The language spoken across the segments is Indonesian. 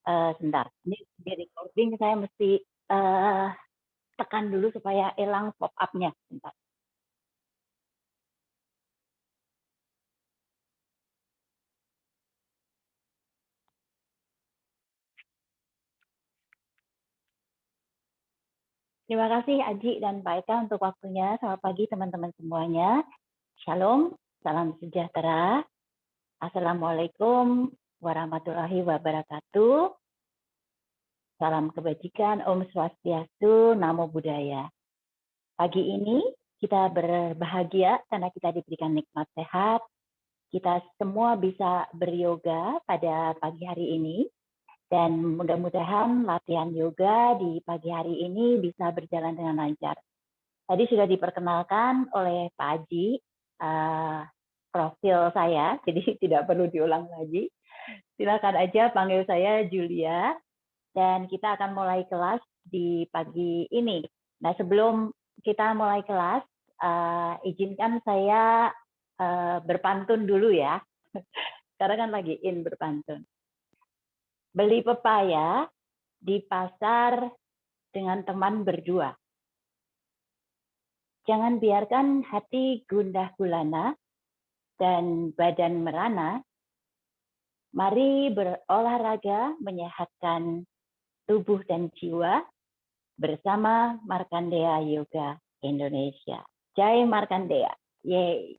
Sebentar, ini di recording saya mesti tekan dulu supaya hilang pop-up-nya. Sebentar. Terima kasih Aji dan Pak Eka untuk waktunya. Selamat pagi teman-teman semuanya. Shalom, salam sejahtera. Assalamualaikum warahmatullahi wabarakatuh. Salam kebajikan, Om Swastiastu, Namo Buddhaya. Pagi ini kita berbahagia karena kita diberikan nikmat sehat. Kita semua bisa beryoga pada pagi hari ini. Dan mudah-mudahan latihan yoga di pagi hari ini bisa berjalan dengan lancar. Tadi sudah diperkenalkan oleh Pak Aji profil saya, jadi tidak perlu diulang lagi. Silakan aja panggil saya Julia, dan kita akan mulai kelas di pagi ini. Nah, sebelum kita mulai kelas, izinkan saya berpantun dulu ya. Sekarang kan lagi in berpantun. Beli pepaya di pasar dengan teman berdua. Jangan biarkan hati gundah gulana dan badan merana. Mari berolahraga menyehatkan tubuh dan jiwa bersama Markandeya Yoga Indonesia. Jai Markandeya. Yeay.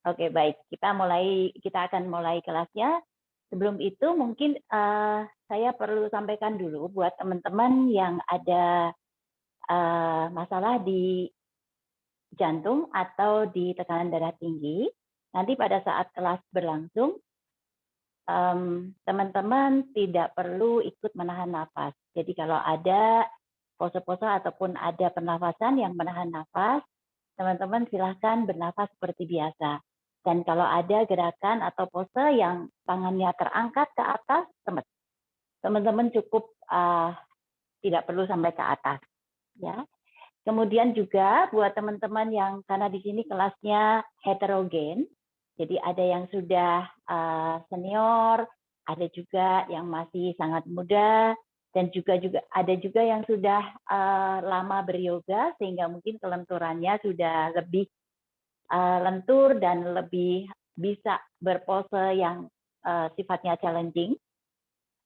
Oke, baik. Kita akan mulai kelasnya. Sebelum itu mungkin saya perlu sampaikan dulu buat teman-teman yang ada masalah di jantung atau di tekanan darah tinggi. Nanti pada saat kelas berlangsung, teman-teman tidak perlu ikut menahan nafas. Jadi kalau ada pose-pose ataupun ada pernafasan yang menahan nafas, teman-teman silahkan bernafas seperti biasa. Dan kalau ada gerakan atau pose yang tangannya terangkat ke atas, teman-teman cukup tidak perlu sampai ke atas. Ya. Kemudian juga buat teman-teman yang, karena di sini kelasnya heterogen, jadi ada yang sudah senior, ada juga yang masih sangat muda, dan juga ada juga yang sudah lama beryoga, sehingga mungkin kelenturannya sudah lebih lentur dan lebih bisa berpose yang sifatnya challenging.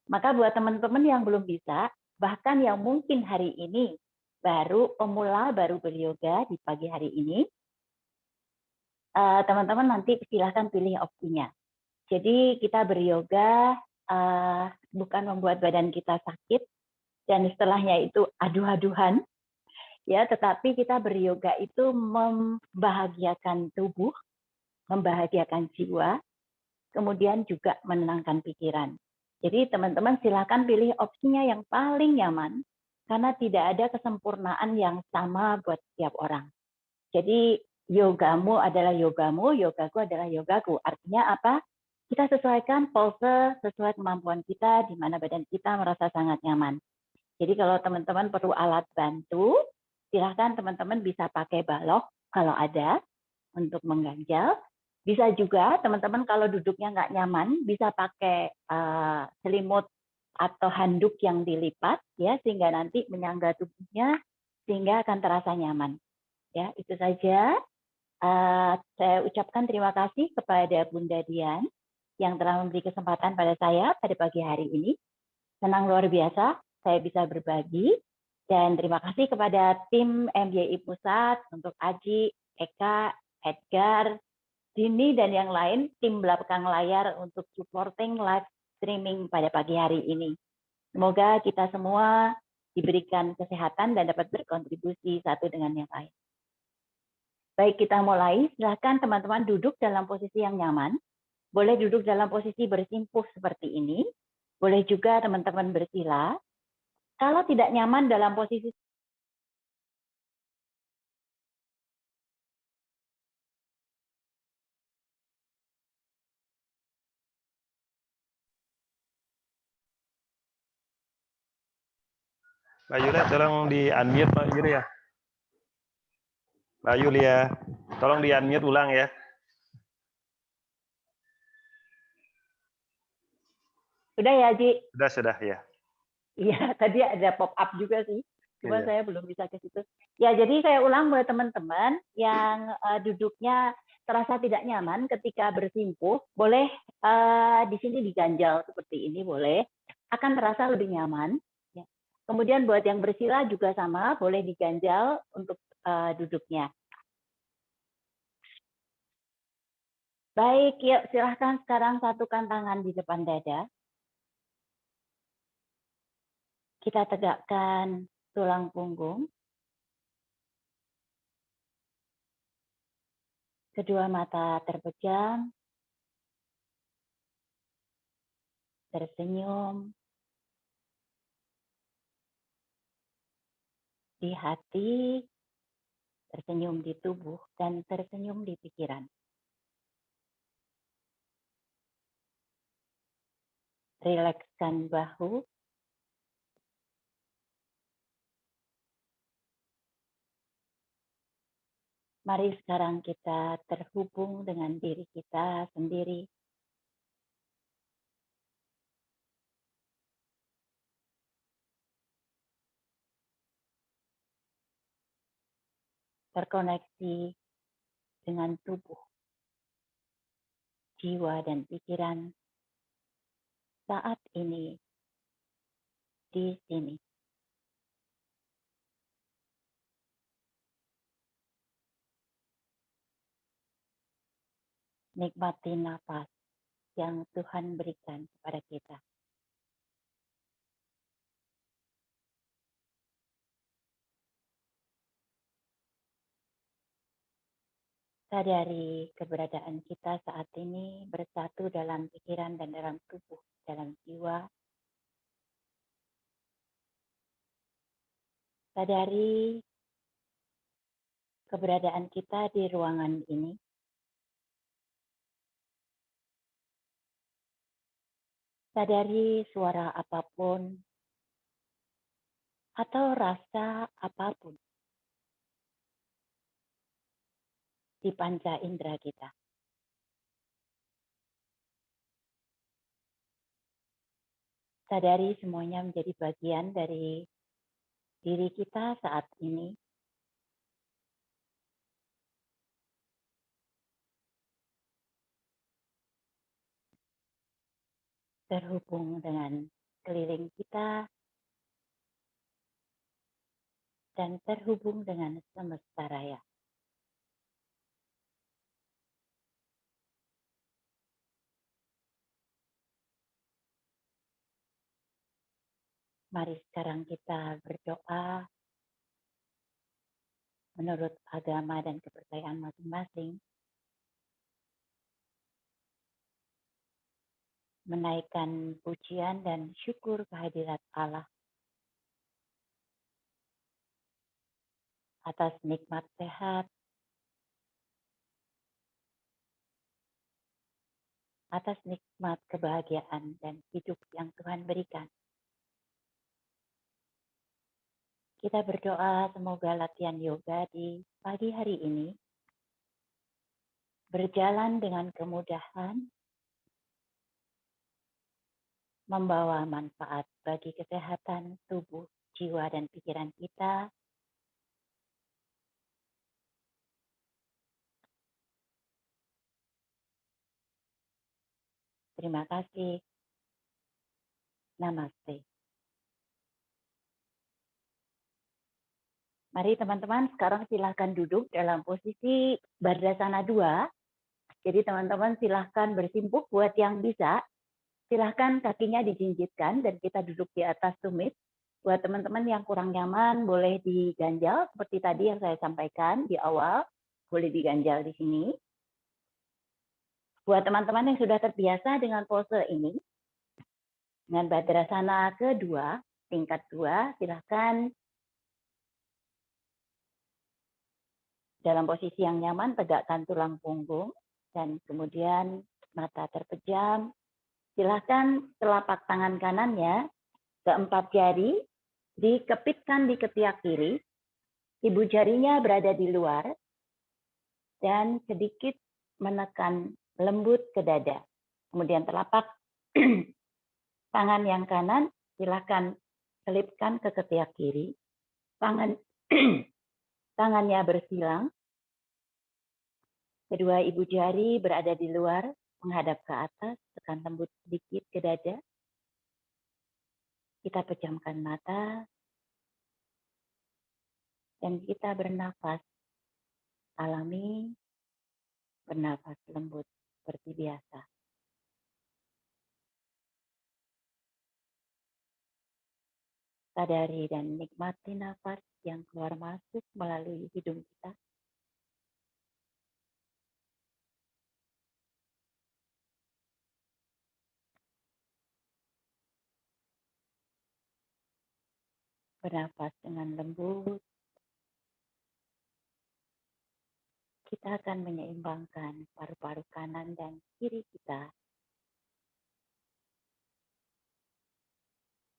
Maka buat teman-teman yang belum bisa, bahkan yang mungkin hari ini baru pemula, baru beryoga di pagi hari ini, teman-teman nanti silahkan pilih opsinya. Jadi kita beryoga bukan membuat badan kita sakit, dan setelahnya itu aduh-aduhan, ya, tetapi kita beryoga itu membahagiakan tubuh, membahagiakan jiwa, kemudian juga menenangkan pikiran. Jadi teman-teman silakan pilih opsinya yang paling nyaman, karena tidak ada kesempurnaan yang sama buat setiap orang. Jadi yogamu adalah yogamu, yogaku adalah yogaku. Artinya apa? Kita sesuaikan pose sesuai kemampuan kita, di mana badan kita merasa sangat nyaman. Jadi kalau teman-teman perlu alat bantu, silahkan teman-teman bisa pakai balok kalau ada untuk mengganjal. Bisa juga teman-teman kalau duduknya nggak nyaman, bisa pakai selimut atau handuk yang dilipat, ya, sehingga nanti menyangga tubuhnya, sehingga akan terasa nyaman. Ya, itu saja. Saya ucapkan terima kasih kepada Bunda Dian yang telah memberi kesempatan pada saya pada pagi hari ini. Senang luar biasa saya bisa berbagi, dan terima kasih kepada tim MBI Pusat untuk Aji, Eka, Edgar, Dini, dan yang lain, tim belakang layar untuk supporting live streaming pada pagi hari ini. Semoga kita semua diberikan kesehatan dan dapat berkontribusi satu dengan yang lain. Baik, kita mulai. Silahkan teman-teman duduk dalam posisi yang nyaman. Boleh duduk dalam posisi bersimpuh seperti ini. Boleh juga teman-teman bersila. Kalau tidak nyaman dalam posisi Mbak Yulia, tolong di-unmute Mbak Yulia. Mbak Yulia, tolong di-unmute ulang ya. Sudah ya, Ji? Sudah ya. Iya, tadi ada pop up juga sih. Cuma Iya. saya belum bisa ke situ. Ya, jadi saya ulang buat teman-teman yang duduknya terasa tidak nyaman ketika bersimpuh, boleh di sini diganjal seperti ini, boleh. Akan terasa lebih nyaman. Ya. Kemudian buat yang bersila juga sama, boleh diganjal untuk duduknya. Baik, yuk silahkan sekarang satukan tangan di depan dada. Kita tegakkan tulang punggung. Kedua mata terpejam. Tersenyum. Di hati, tersenyum di tubuh, dan tersenyum di pikiran. Rilekskan bahu. Mari sekarang kita terhubung dengan diri kita sendiri. Terkoneksi dengan tubuh, jiwa, dan pikiran saat ini di sini. Nikmati napas yang Tuhan berikan kepada kita. Sadari keberadaan kita saat ini bersatu dalam pikiran dan dalam tubuh, dalam jiwa. Sadari keberadaan kita di ruangan ini. Sadari suara apapun atau rasa apapun di panca indera kita. Sadari semuanya menjadi bagian dari diri kita saat ini. Terhubung dengan keliling kita dan terhubung dengan semesta raya. Mari sekarang kita berdoa menurut agama dan kepercayaan masing-masing. Menaikkan pujian dan syukur kehadirat Allah atas nikmat sehat, atas nikmat kebahagiaan dan hidup yang Tuhan berikan. Kita berdoa semoga latihan yoga di pagi hari ini berjalan dengan kemudahan, membawa manfaat bagi kesehatan tubuh, jiwa, dan pikiran kita. Terima kasih. Namaste. Mari teman-teman sekarang silahkan duduk dalam posisi Bardasana 2. Jadi teman-teman silahkan bersimpuh buat yang bisa. Silahkan kakinya dijinjitkan dan kita duduk di atas tumit. Buat teman-teman yang kurang nyaman boleh diganjal seperti tadi yang saya sampaikan di awal. Boleh diganjal di sini. Buat teman-teman yang sudah terbiasa dengan pose ini, dengan Badrasana kedua, tingkat 2, silahkan dalam posisi yang nyaman tegakkan tulang punggung dan kemudian mata terpejam. Silahkan telapak tangan kanannya, keempat jari dikepitkan di ketiak kiri, ibu jarinya berada di luar, dan sedikit menekan lembut ke dada. Kemudian telapak Tangan yang kanan silakan selipkan ke ketiak kiri. Tangannya bersilang. Kedua ibu jari berada di luar, menghadap ke atas, tekan lembut sedikit ke dada. Kita pejamkan mata, dan kita bernafas alami, bernafas lembut seperti biasa. Sadari dan nikmati nafas yang keluar masuk melalui hidung kita. Bernafas dengan lembut. Kita akan menyeimbangkan paru-paru kanan dan kiri kita.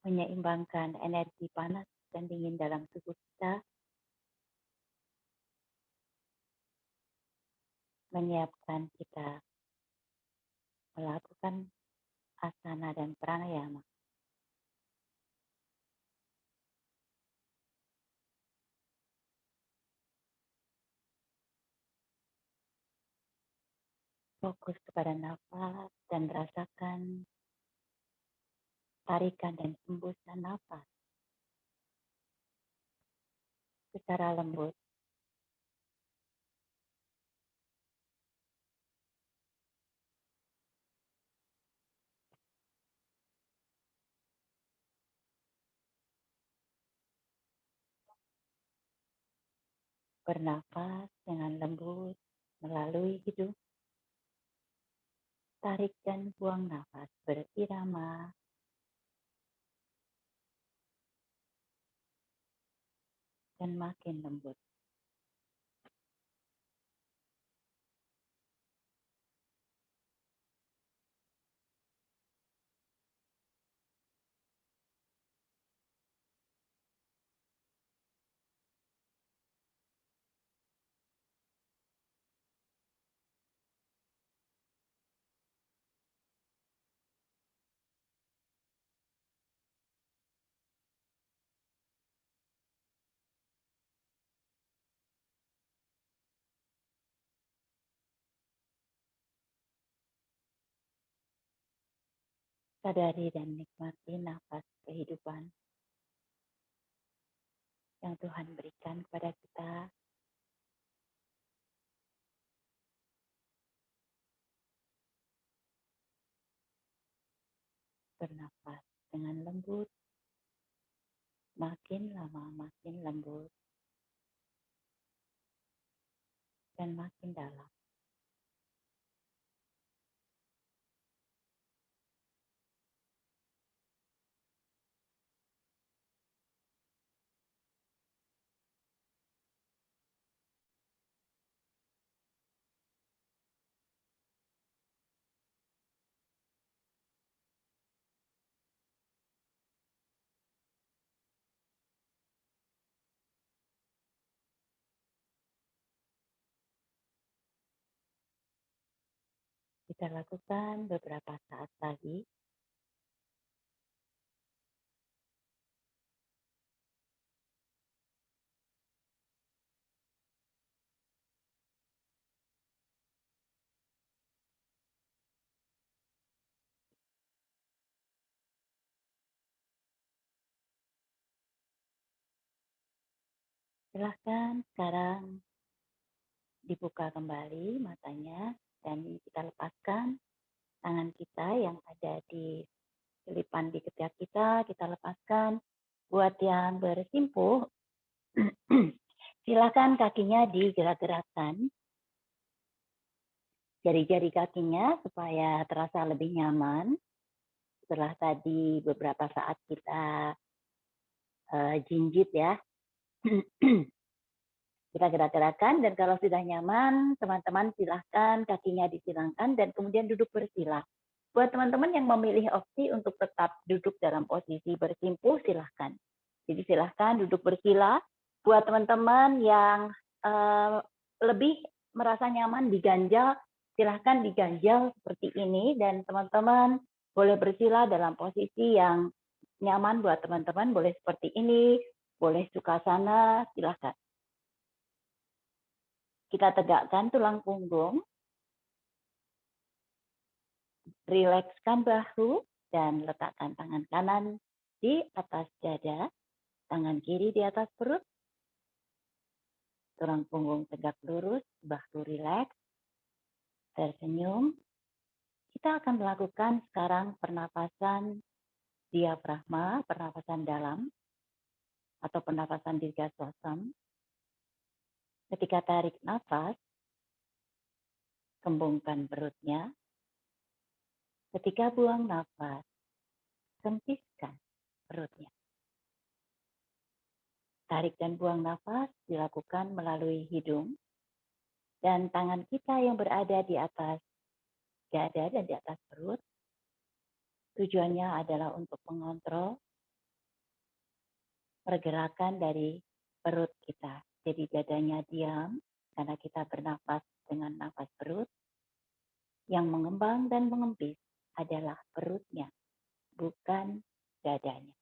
Menyeimbangkan energi panas dan dingin dalam tubuh kita. Menyiapkan kita melakukan asana dan pranayama. Fokus kepada nafas dan rasakan tarikan dan hembusan nafas secara lembut. Bernafas dengan lembut melalui hidung. Tarik dan buang nafas berirama. Dan makin lembut. Sadari dan nikmati nafas kehidupan yang Tuhan berikan kepada kita. Bernafas dengan lembut, makin lama makin lembut, dan makin dalam. Kita lakukan beberapa saat lagi. Silahkan sekarang dibuka kembali matanya dan kita lepaskan tangan kita yang ada di selipan di ketiak kita lepaskan. Buat yang bersimpuh, silakan kakinya digerak-gerakkan. Jari-jari kakinya supaya terasa lebih nyaman. Setelah tadi beberapa saat kita jinjit ya. Kita gerak-gerakan dan kalau sudah nyaman, teman-teman silahkan kakinya disilangkan dan kemudian duduk bersila. Buat teman-teman yang memilih opsi untuk tetap duduk dalam posisi bersimpuh, silahkan. Jadi silahkan duduk bersila. Buat teman-teman yang lebih merasa nyaman diganjal, silahkan diganjal seperti ini. Dan teman-teman Boleh bersila dalam posisi yang nyaman buat teman-teman, boleh seperti ini, boleh sukhasana, silahkan. Kita tegakkan tulang punggung, rilekskan bahu, dan letakkan tangan kanan di atas dada, tangan kiri di atas perut, tulang punggung tegak lurus, bahu rileks, tersenyum. Kita akan melakukan sekarang pernapasan diafragma, pernapasan dalam, atau pernapasan dirgasosam. Ketika tarik nafas, kembungkan perutnya. Ketika buang nafas, kempiskan perutnya. Tarik dan buang nafas dilakukan melalui hidung, dan tangan kita yang berada di atas dada dan di atas perut, tujuannya adalah untuk mengontrol pergerakan dari perut kita. Jadi dadanya diam, karena kita bernafas dengan nafas perut. Yang mengembang dan mengempis adalah perutnya, bukan dadanya.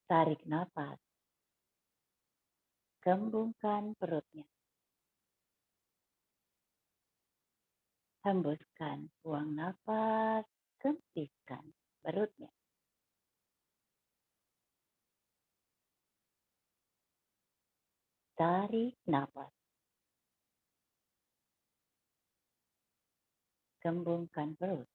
Tarik nafas, kembungkan perutnya. Hembuskan, buang nafas, kempiskan perutnya. Tarik nafas, kembungkan perut.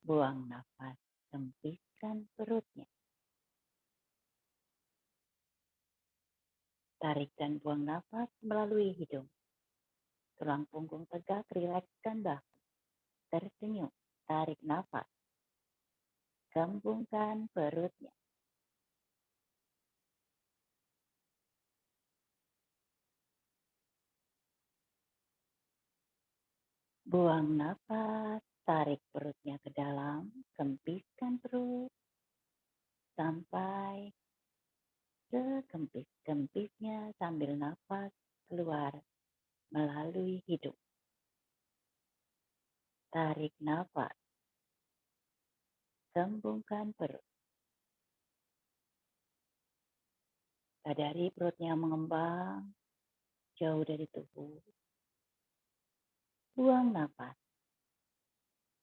Buang nafas, kempiskan perutnya. Tarik dan buang nafas melalui hidung. Tulang punggung tegak, rilekskan bahu. Tersenyum, tarik nafas. Kembungkan perutnya. Buang nafas, tarik perutnya ke dalam, kempiskan perut sampai sekempis-kempisnya sambil nafas keluar melalui hidung. Tarik nafas, kembungkan perut. Sadari perutnya mengembang jauh dari tubuh. Buang nafas,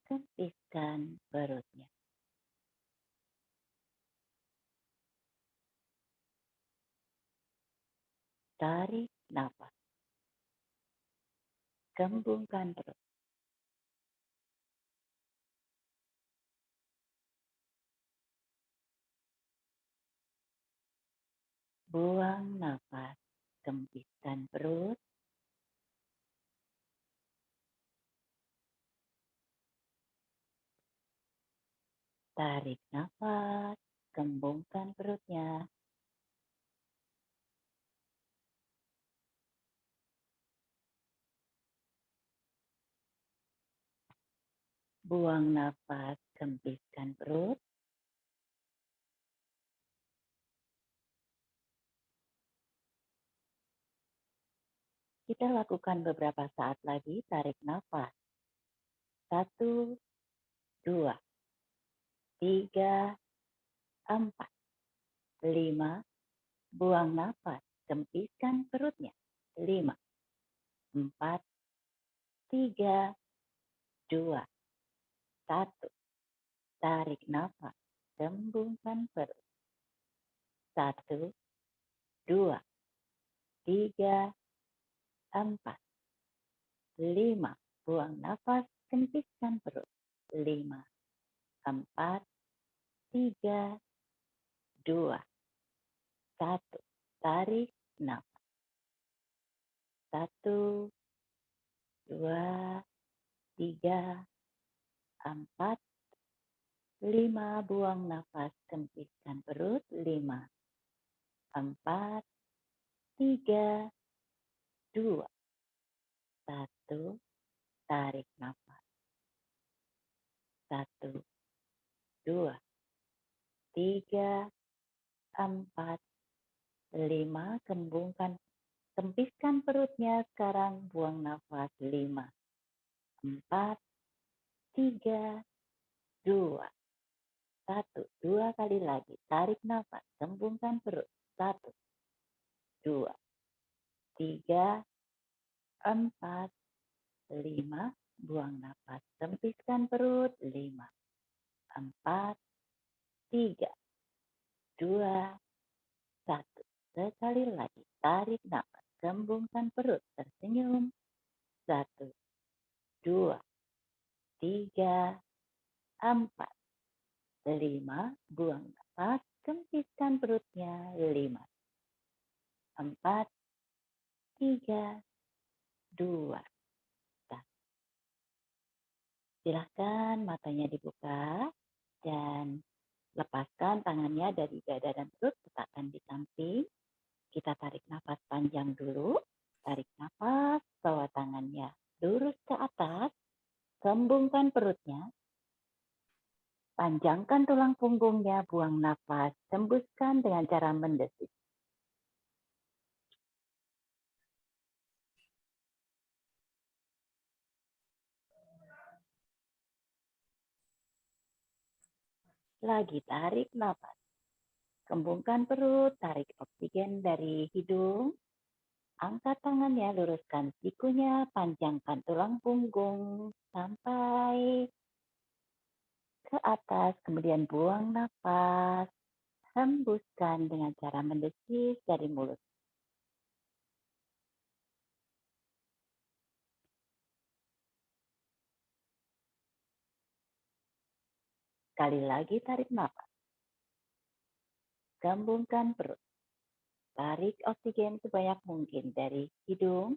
kempiskan perutnya. Tarik nafas, kembungkan perut. Buang nafas, kempiskan perut. Tarik nafas, kembungkan perutnya. Buang nafas, kempiskan perut. Kita lakukan beberapa saat lagi, tarik nafas. 1, 2, 3, 4, 5. Buang nafas, kempiskan perutnya. 5, 4, 3, 2, 1. Tarik nafas, kembungkan perut. 1, 2, 3, 4, 5. Buang nafas, kempiskan perut. 5, 4, 3, 2, 1. Tarik nafas. 1, 2, 3, 4, 5. Buang nafas, kempiskan perut. 5, 4, 3, 2, 1. Tarik nafas. 1, 2, 3, 4, 5. Kembungkan Tempiskan perutnya sekarang, buang nafas 5, 4, 3, 2, 1. 2 kali lagi, tarik nafas, kembungkan perut. 1, 2, 3, 4, 5, buang nafas, tempiskan perut. 5, 4, 3, 2, 1. Sekali lagi, tarik nafas, kembungkan perut, tersenyum. 1, 2, 3, 4, 5, buang nafas, kempiskan perutnya. 5, 4, 3, 2, 1. Silahkan matanya dibuka dan lepaskan tangannya dari dada dan perut, letakkan di samping. Kita tarik nafas panjang dulu. Tarik nafas, bawa tangannya lurus ke atas, kembungkan perutnya, panjangkan tulang punggungnya, buang nafas, tembuskan dengan cara mendesis. Lagi tarik nafas, kembungkan perut, tarik oksigen dari hidung, angkat tangannya, luruskan sikunya, panjangkan tulang punggung sampai ke atas, kemudian buang nafas, hembuskan dengan cara mendesis dari mulut. Sekali lagi tarik nafas, gembungkan perut, tarik oksigen sebanyak mungkin dari hidung,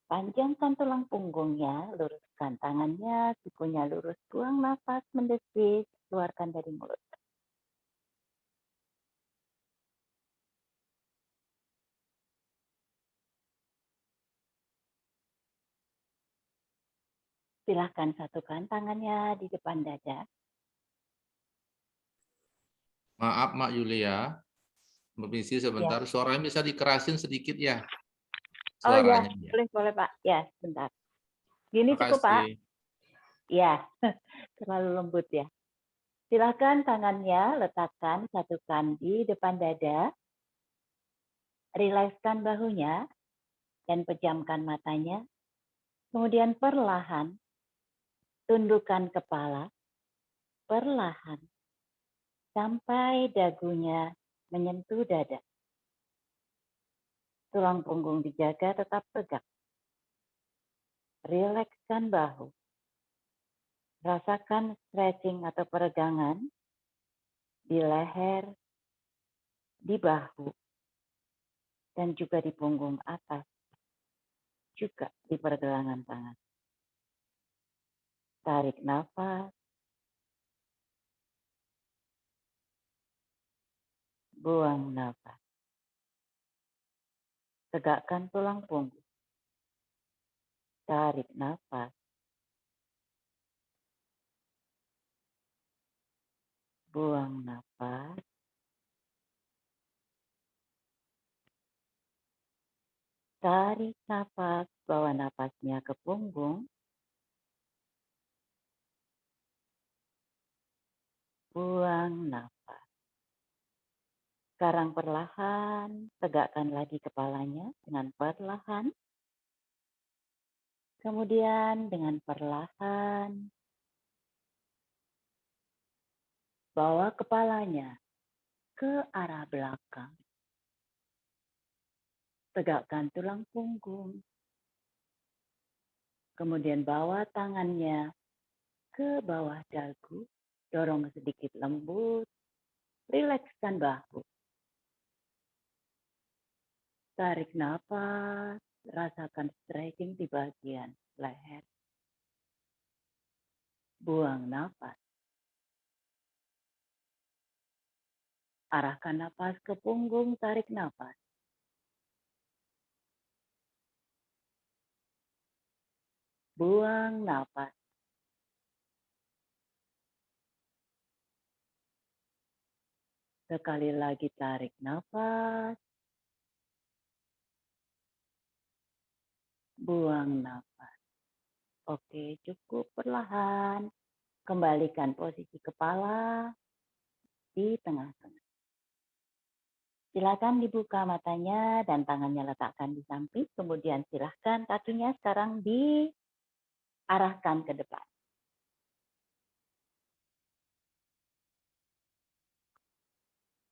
panjangkan tulang punggungnya, luruskan tangannya, sikunya lurus, buang nafas, mendesis, keluarkan dari mulut. Silahkan satukan tangannya di depan dada. Maaf, Mak Yulia. Permisi sebentar. Ya. Suaranya bisa dikerasin sedikit ya? Oh ya, Suaranya. boleh Pak. Ya, sebentar. Gini cukup Pak. Makasih. Ya, terlalu lembut ya. Silahkan tangannya letakkan, satukan di depan dada. Rilekskan bahunya dan pejamkan matanya. Kemudian perlahan tundukkan kepala, perlahan sampai dagunya menyentuh dada. Tulang punggung dijaga tetap tegak. Rilekskan bahu. Rasakan stretching atau peregangan di leher, di bahu, dan juga di punggung atas, juga di pergelangan tangan. Tarik nafas, buang nafas. Tegakkan tulang punggung. Tarik nafas, buang nafas. Tarik nafas, bawa nafasnya ke punggung. Buang nafas. Sekarang perlahan, tegakkan lagi kepalanya dengan perlahan. Kemudian dengan perlahan, bawa kepalanya ke arah belakang. Tegakkan tulang punggung. Kemudian bawa tangannya ke bawah dagu. Dorong sedikit lembut. Rilekskan bahu. Tarik nafas. Rasakan stretching di bagian leher. Buang nafas. Arahkan nafas ke punggung. Tarik nafas. Buang nafas. Sekali lagi tarik nafas. buang nafas. Oke, cukup perlahan. Kembalikan posisi kepala di tengah-tengah. Silakan dibuka matanya dan tangannya letakkan di samping. Kemudian silahkan kakinya sekarang diarahkan ke depan.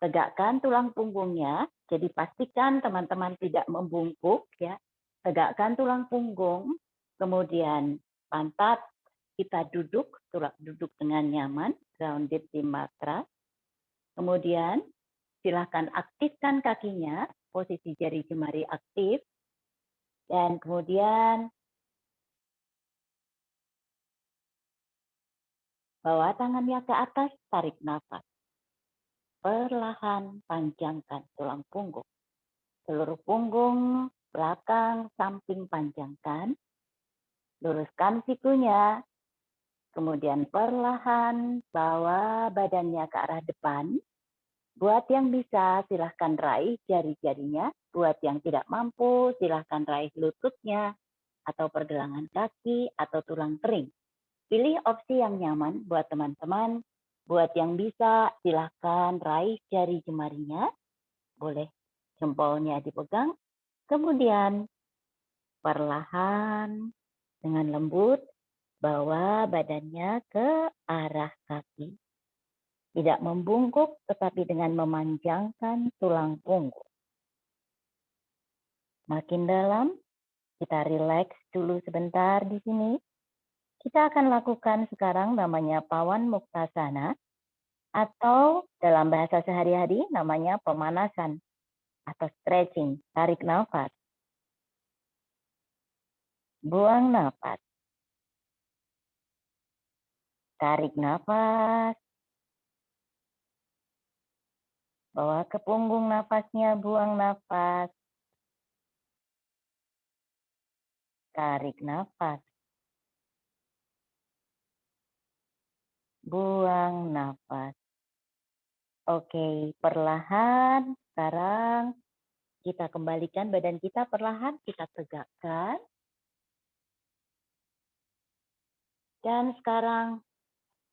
Tegakkan tulang punggungnya. Jadi pastikan teman-teman tidak membungkuk ya. Tegakkan tulang punggung. Kemudian pantat kita duduk dengan nyaman, grounded di matras. Kemudian silahkan aktifkan kakinya, posisi jari jemari aktif. Dan kemudian bawa tangannya ke atas, tarik nafas. Perlahan panjangkan tulang punggung. Seluruh punggung, belakang, samping panjangkan. Luruskan sikunya. Kemudian perlahan bawa badannya ke arah depan. Buat yang bisa, silahkan raih jari-jarinya. Buat yang tidak mampu, silahkan raih lututnya, atau pergelangan kaki, atau tulang kering. Pilih opsi yang nyaman buat teman-teman. Buat yang bisa, silahkan raih jari jemarinya. Boleh jempolnya dipegang. Kemudian perlahan dengan lembut bawa badannya ke arah kaki. Tidak membungkuk, tetapi dengan memanjangkan tulang punggung. Makin dalam, kita rileks dulu sebentar di sini. Kita akan lakukan sekarang namanya Pawan Muktasana, atau dalam bahasa sehari-hari namanya pemanasan atau stretching, tarik nafas. Buang nafas. Tarik nafas. Bawa ke punggung nafasnya, buang nafas. Tarik nafas. Buang nafas. Oke, perlahan sekarang kita kembalikan badan kita, perlahan kita tegakkan. Dan sekarang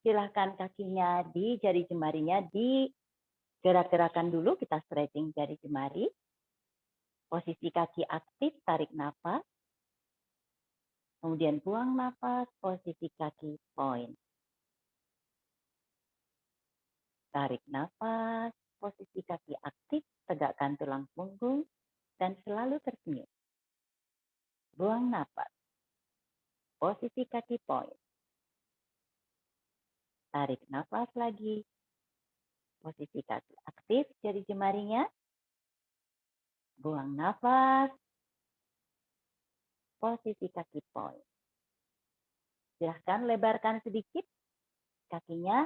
silahkan kakinya di jari jemarinya digerak-gerakan dulu, kita stretching jari jemari. Posisi kaki aktif, tarik nafas. Kemudian buang nafas, posisi kaki point. Tarik nafas, posisi kaki aktif, tegakkan tulang punggung, dan selalu tersenyum. Buang nafas, posisi kaki point. Tarik nafas lagi, posisi kaki aktif, jari jemarinya. Buang nafas, posisi kaki point. Silahkan lebarkan sedikit kakinya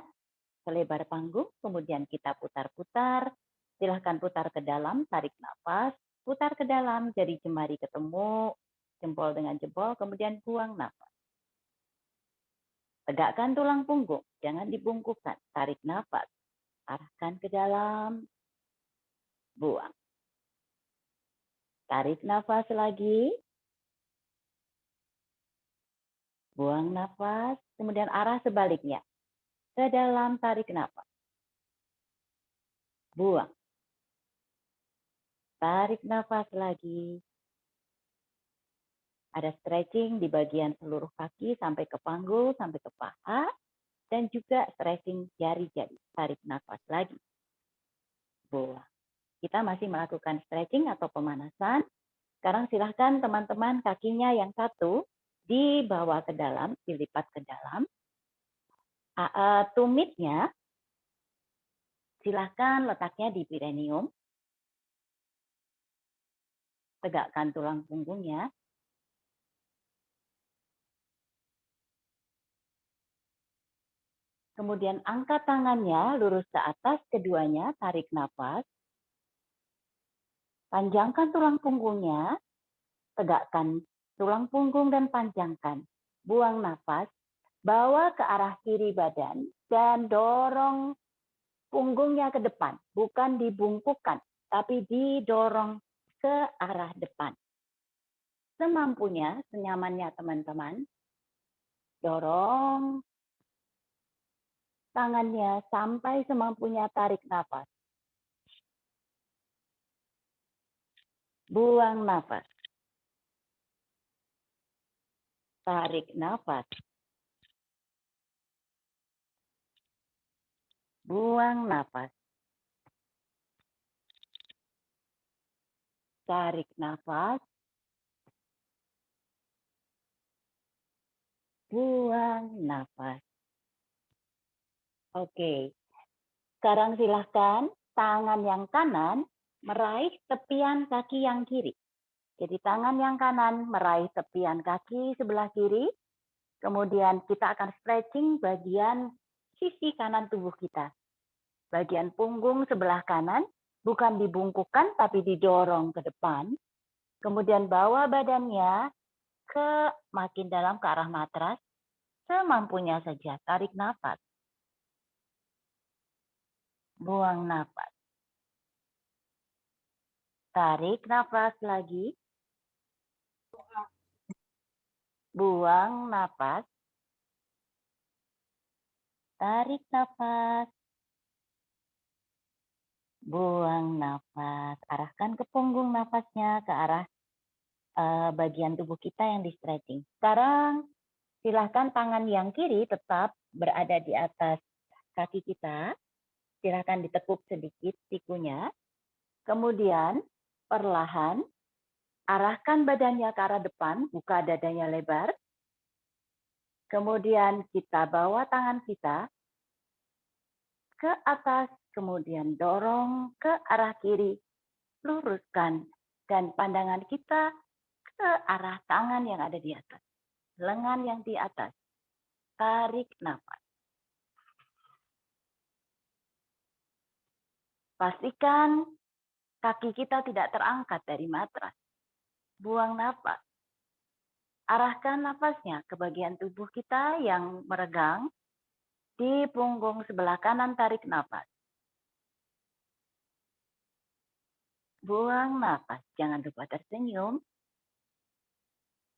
selebar panggung, kemudian kita putar-putar. Silahkan putar ke dalam, tarik nafas, putar ke dalam, jari jemari ketemu, jempol dengan jempol, kemudian buang nafas. Tegakkan tulang punggung, jangan dibungkukkan, tarik nafas, arahkan ke dalam, buang. Tarik nafas lagi, buang nafas, kemudian arah sebaliknya. Ke dalam, tarik nafas. Buang. Tarik nafas lagi. Ada stretching di bagian seluruh kaki sampai ke panggul, sampai ke paha. Dan juga stretching jari-jari. Tarik nafas lagi. Buang. Kita masih melakukan stretching atau pemanasan. Sekarang silahkan teman-teman kakinya yang satu dibawa ke dalam, dilipat ke dalam. Tumitnya silahkan letaknya di perineum. Tegakkan tulang punggungnya. Kemudian angkat tangannya lurus ke atas, keduanya tarik nafas. Panjangkan tulang punggungnya. Tegakkan tulang punggung dan panjangkan. Buang nafas. Bawa ke arah kiri badan dan dorong punggungnya ke depan. Bukan dibungkukkan, tapi didorong ke arah depan. semampunya, senyamannya teman-teman. Dorong tangannya sampai semampunya, tarik nafas. Buang nafas. Tarik nafas. Buang nafas. Tarik nafas. Buang nafas. Oke. Sekarang silahkan tangan yang kanan meraih tepian kaki yang kiri. Jadi tangan yang kanan meraih tepian kaki sebelah kiri. Kemudian kita akan stretching bagian sisi kanan tubuh kita. Bagian punggung sebelah kanan bukan dibungkukkan tapi didorong ke depan. Kemudian bawa badannya ke makin dalam ke arah matras. Semampunya saja. Tarik nafas. Buang nafas. Tarik nafas lagi. Buang nafas. Tarik nafas. Buang nafas. Arahkan ke punggung nafasnya ke arah bagian tubuh kita yang di stretching. Sekarang silahkan tangan yang kiri tetap berada di atas kaki kita. Silahkan ditekuk sedikit sikunya. Kemudian perlahan arahkan badannya ke arah depan, buka dadanya lebar. Kemudian kita bawa tangan kita ke atas, kemudian dorong ke arah kiri, luruskan. Dan pandangan kita ke arah tangan yang ada di atas, lengan yang di atas. Tarik nafas. Pastikan kaki kita tidak terangkat dari matras. Buang nafas. Arahkan nafasnya ke bagian tubuh kita yang meregang. Di punggung sebelah kanan tarik nafas. Buang nafas. Jangan lupa tersenyum.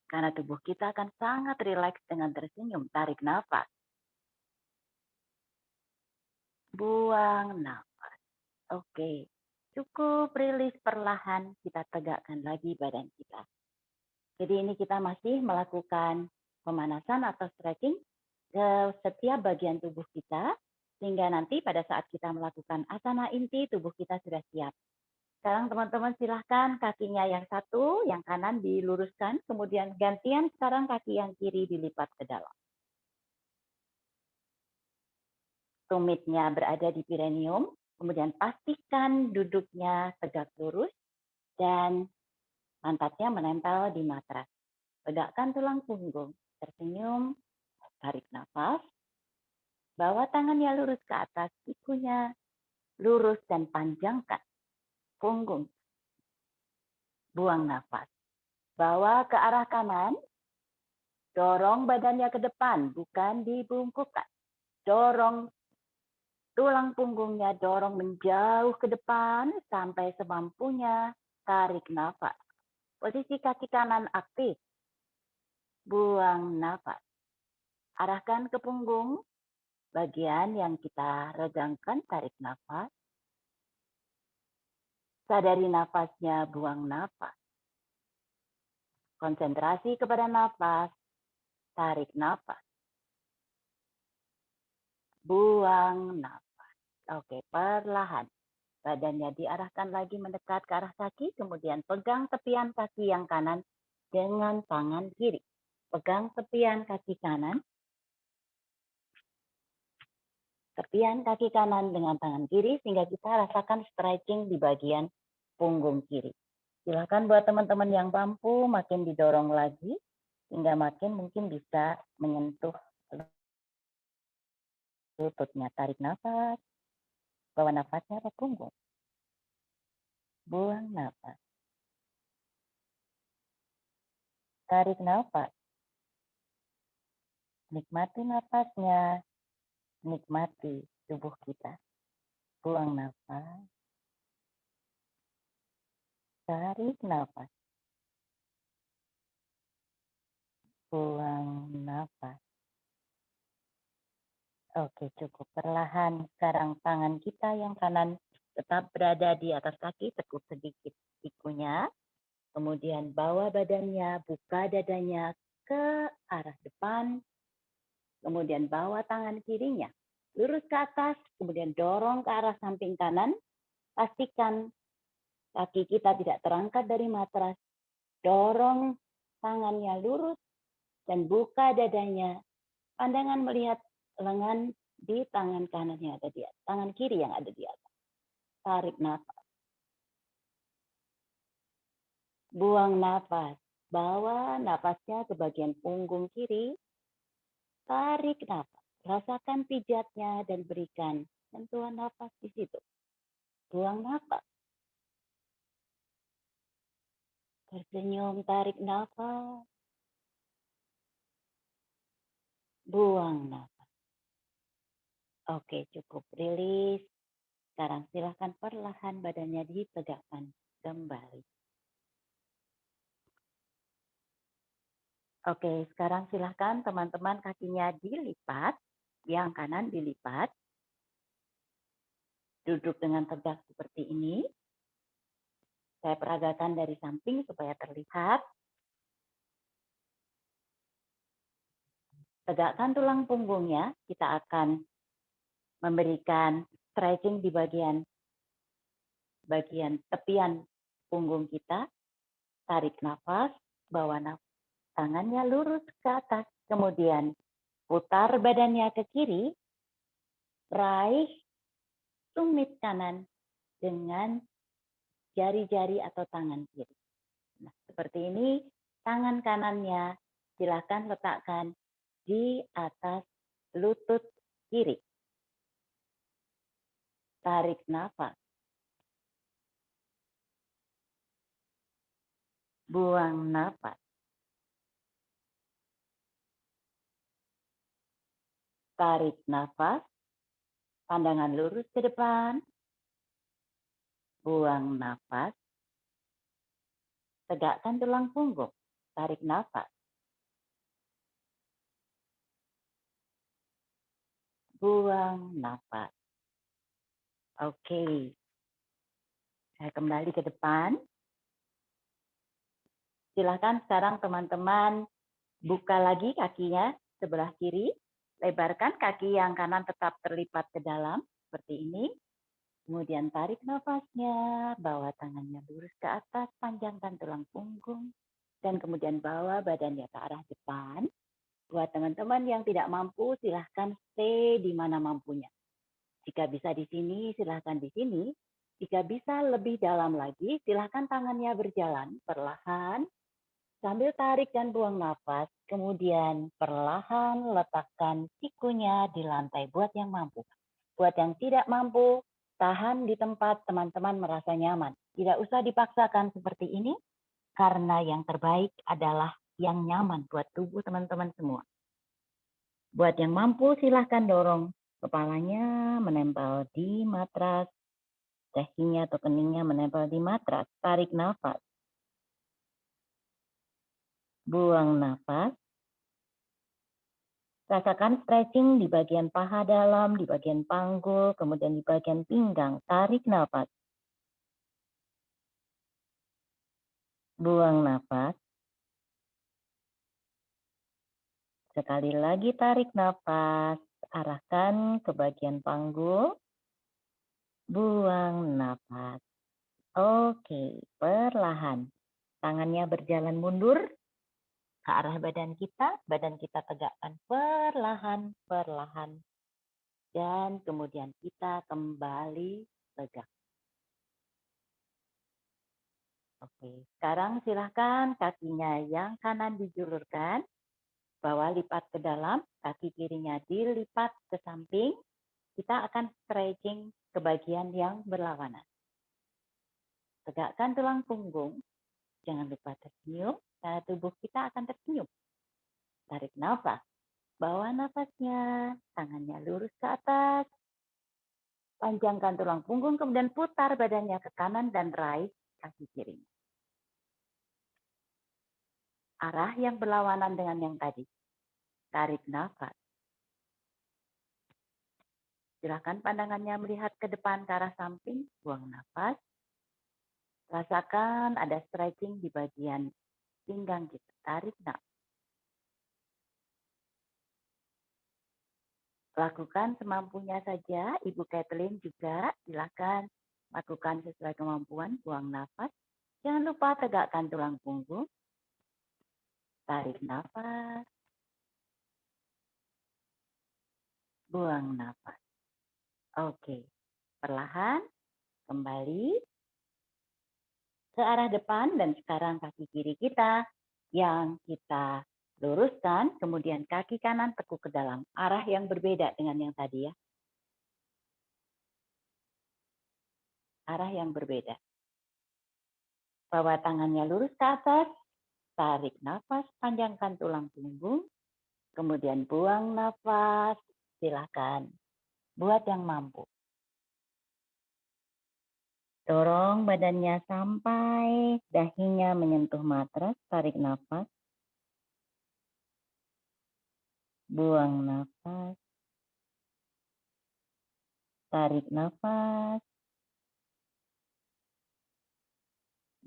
Karena tubuh kita akan sangat rileks dengan tersenyum. Tarik nafas. Buang nafas. Oke. Cukup rilis perlahan, kita tegakkan lagi badan kita. Jadi ini kita masih melakukan pemanasan atau stretching ke setiap bagian tubuh kita, sehingga nanti pada saat kita melakukan asana inti, tubuh kita sudah siap. Sekarang teman-teman silahkan kakinya yang satu, yang kanan diluruskan, kemudian gantian sekarang kaki yang kiri dilipat ke dalam. Tumitnya berada di perineum, kemudian pastikan duduknya tegak lurus dan pantatnya menempel di matras. Tegakkan tulang punggung, tersenyum, tarik nafas, bawa tangannya lurus ke atas, sikunya lurus dan panjangkan punggung. Buang nafas. Bawa ke arah kanan, dorong badannya ke depan, bukan dibungkukkan. Dorong tulang punggungnya, dorong menjauh ke depan sampai semampunya. Tarik nafas. Posisi kaki kanan aktif. Buang nafas. Arahkan ke punggung, bagian yang kita regangkan, tarik nafas. Sadari nafasnya, buang nafas. Konsentrasi kepada nafas, tarik nafas. Buang nafas. Oke, perlahan. Badannya diarahkan lagi mendekat ke arah kaki, kemudian pegang tepian kaki yang kanan dengan tangan kiri. Pegang tepian kaki kanan. Tepian kaki kanan dengan tangan kiri, sehingga kita rasakan stretching di bagian punggung kiri. Silakan buat teman-teman yang mampu, makin didorong lagi, hingga makin mungkin bisa menyentuh lututnya. Tarik nafas. Bawa nafasnya ke punggung. Buang nafas. Tarik nafas. Nikmati nafasnya. Nikmati tubuh kita. Buang nafas. Tarik nafas. Buang nafas. Oke, cukup perlahan. Sekarang tangan kita yang kanan tetap berada di atas kaki, tekuk sedikit sikunya. Kemudian bawa badannya, buka dadanya ke arah depan. Kemudian bawa tangan kirinya lurus ke atas, kemudian dorong ke arah samping kanan. Pastikan kaki kita tidak terangkat dari matras. Dorong tangannya lurus dan buka dadanya. Pandangan melihat lengan di tangan kanan yang ada di atas, tangan kiri yang ada di atas. Tarik nafas. Buang nafas. Bawa nafasnya ke bagian punggung kiri. Tarik nafas. Rasakan pijatnya dan berikan sentuhan nafas di situ. Buang nafas. Tersenyum, tarik nafas. Buang nafas. Oke, cukup. Rilis. Sekarang silahkan perlahan badannya ditegakkan kembali. Oke, sekarang silahkan teman-teman kakinya dilipat. Yang kanan dilipat. Duduk dengan tegak seperti ini. Saya peragakan dari samping supaya terlihat. Tegakkan tulang punggungnya. Kita akan memberikan stretching di bagian tepian punggung kita. Tarik nafas, bawa nafas. Tangannya lurus ke atas. Kemudian putar badannya ke kiri. Raih tumit kanan dengan jari-jari atau tangan kiri. Nah, seperti ini, tangan kanannya silakan letakkan di atas lutut kiri. Tarik nafas. Buang nafas. Tarik nafas. Pandangan lurus ke depan. Buang nafas. Tegakkan tulang punggung. Tarik nafas. Buang nafas. Oke. Saya kembali ke depan. Silakan sekarang teman-teman buka lagi kakinya sebelah kiri. Lebarkan kaki yang kanan tetap terlipat ke dalam seperti ini. Kemudian tarik nafasnya, bawa tangannya lurus ke atas, panjangkan tulang punggung. Dan kemudian bawa badannya ke arah depan. Buat teman-teman yang tidak mampu, silahkan stay di mana mampunya. Jika bisa di sini, silahkan di sini. Jika bisa lebih dalam lagi, silahkan tangannya berjalan perlahan. Sambil tarik dan buang nafas, kemudian perlahan letakkan sikunya di lantai buat yang mampu. Buat yang tidak mampu, tahan di tempat teman-teman merasa nyaman. Tidak usah dipaksakan seperti ini, karena yang terbaik adalah yang nyaman buat tubuh teman-teman semua. Buat yang mampu, silahkan dorong kepalanya menempel di matras, dahinya atau keningnya menempel di matras. Tarik nafas. Buang nafas. Rasakan stretching di bagian paha dalam, di bagian panggul, kemudian di bagian pinggang. Tarik nafas. Buang nafas. Sekali lagi tarik nafas. Arahkan ke bagian panggul. Buang nafas. Oke, perlahan. Tangannya berjalan mundur ke arah badan kita tegakkan perlahan-perlahan. Dan kemudian kita kembali tegak. Oke, sekarang silahkan kakinya yang kanan dijulurkan, bawa lipat ke dalam, kaki kirinya dilipat ke samping. Kita akan stretching ke bagian yang berlawanan. Tegakkan tulang punggung, jangan lupa tersenyum, karena tubuh kita akan tersenyum. Tarik nafas, bawa nafasnya, tangannya lurus ke atas, panjangkan tulang punggung, kemudian putar badannya ke kanan dan raih kaki kiri. arah yang berlawanan dengan yang tadi. Tarik nafas. Silakan pandangannya melihat ke depan ke arah samping, buang nafas. Rasakan ada stretching di bagian pinggang kita. Tarik nafas. Lakukan semampunya saja. Ibu Kathleen juga silakan lakukan sesuai kemampuan. Buang nafas. Jangan lupa tegakkan tulang punggung. Tarik nafas. Buang nafas. Oke. Perlahan kembali ke arah depan dan sekarang kaki kiri kita yang kita luruskan, kemudian kaki kanan tekuk ke dalam. Arah yang berbeda dengan yang tadi ya. Arah yang berbeda. Bawa tangannya lurus ke atas, tarik nafas, panjangkan tulang punggung, kemudian buang nafas, silakan. Buat yang mampu. Dorong badannya sampai dahinya menyentuh matras, tarik nafas. Buang nafas. Tarik nafas.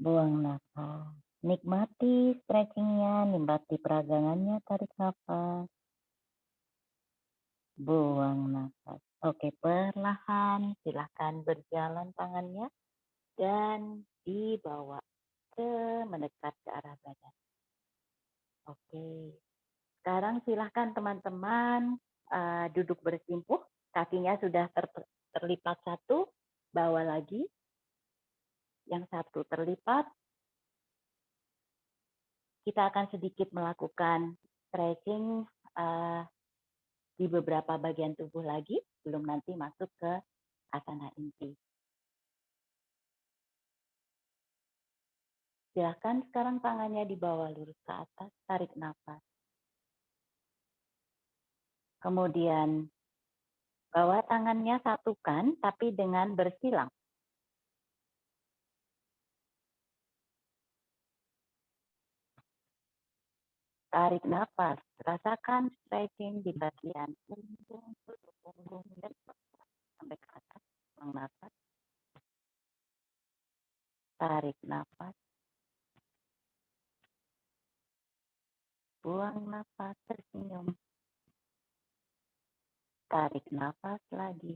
Buang nafas. Nikmati stretchingnya, nikmati peragangannya, tarik nafas. Buang nafas. Oke, perlahan silahkan berjalan tangannya dan dibawa mendekat ke arah badan. Oke. Sekarang silahkan teman-teman duduk bersimpuh, kakinya sudah terlipat satu, bawa lagi. Yang satu terlipat. Kita akan sedikit melakukan stretching di beberapa bagian tubuh lagi, belum nanti masuk ke asana inti. Silahkan sekarang tangannya dibawa lurus ke atas, tarik nafas. Kemudian bawa tangannya satukan tapi dengan bersilang. Tarik nafas, rasakan stretching di bagian punggung, dan sampai ke atas. Buang nafas. Tarik nafas. Buang nafas, tersenyum. Tarik nafas lagi.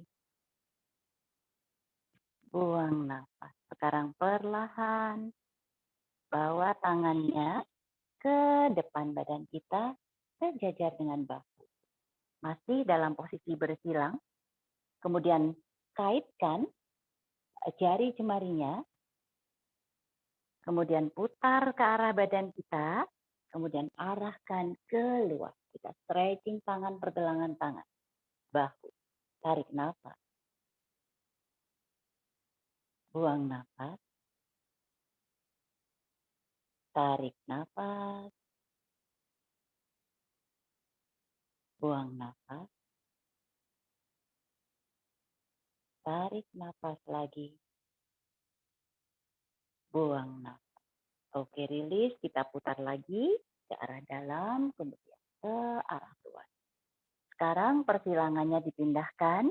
Buang nafas. Sekarang perlahan bawa tangannya ke depan badan kita, sejajar dengan bahu. Masih dalam posisi bersilang. Kemudian kaitkan jari jemarinya. Kemudian putar ke arah badan kita. Kemudian arahkan keluar. Kita stretching tangan, pergelangan tangan. Bahu. Tarik nafas. Buang nafas. Tarik nafas. Buang nafas. Tarik nafas lagi. Buang nafas. Oke, rilis. Kita putar lagi ke arah dalam, kemudian ke arah luar. Sekarang persilangannya dipindahkan.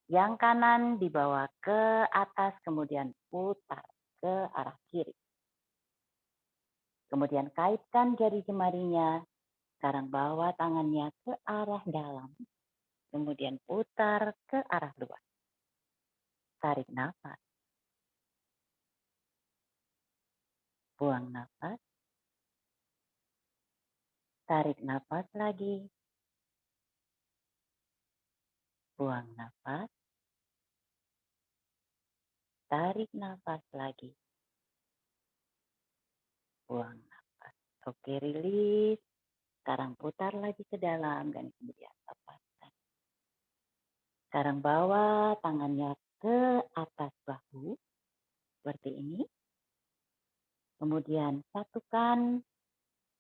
Yang kanan dibawa ke atas, kemudian putar ke arah kiri. Kemudian kaitkan jari jemarinya. Sekarang bawa tangannya ke arah dalam. Kemudian putar ke arah luar. Tarik nafas. Buang nafas. Tarik nafas lagi. Buang nafas. Tarik nafas lagi. Buang nafas. Oke, rilis. Sekarang putar lagi ke dalam dan kemudian lepaskan. Sekarang bawa tangannya ke atas bahu. Seperti ini. Kemudian satukan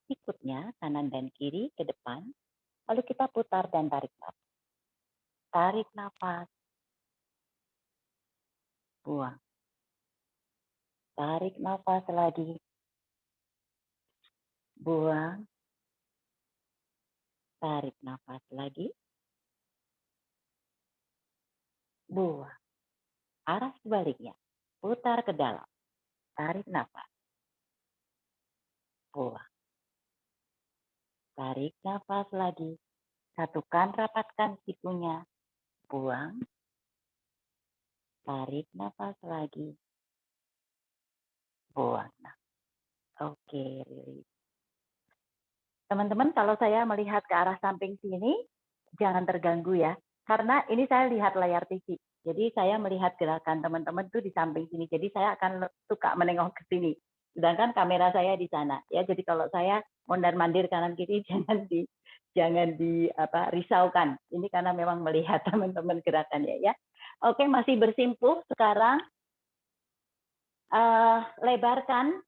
sikutnya kanan dan kiri ke depan. Lalu kita putar dan tarik nafas. Tarik nafas. Buang. Tarik nafas lagi. buang, tarik nafas lagi, buang. Arah sebaliknya, putar ke dalam, tarik nafas, buang. Tarik nafas lagi, satukan rapatkan sikunya, buang, tarik nafas lagi, buang. Nah, oke, rilis. Teman-teman, kalau saya melihat ke arah samping sini, jangan terganggu ya. Karena ini saya lihat layar TV. Jadi saya melihat gerakan teman-teman itu di samping sini. Jadi saya akan suka menengok ke sini. Sedangkan kamera saya di sana. Ya, jadi kalau saya mondar-mandir kanan kiri jangan di risaukan. Ini karena memang melihat teman-teman gerakannya ya. Oke, masih bersimpuh sekarang. Lebarkan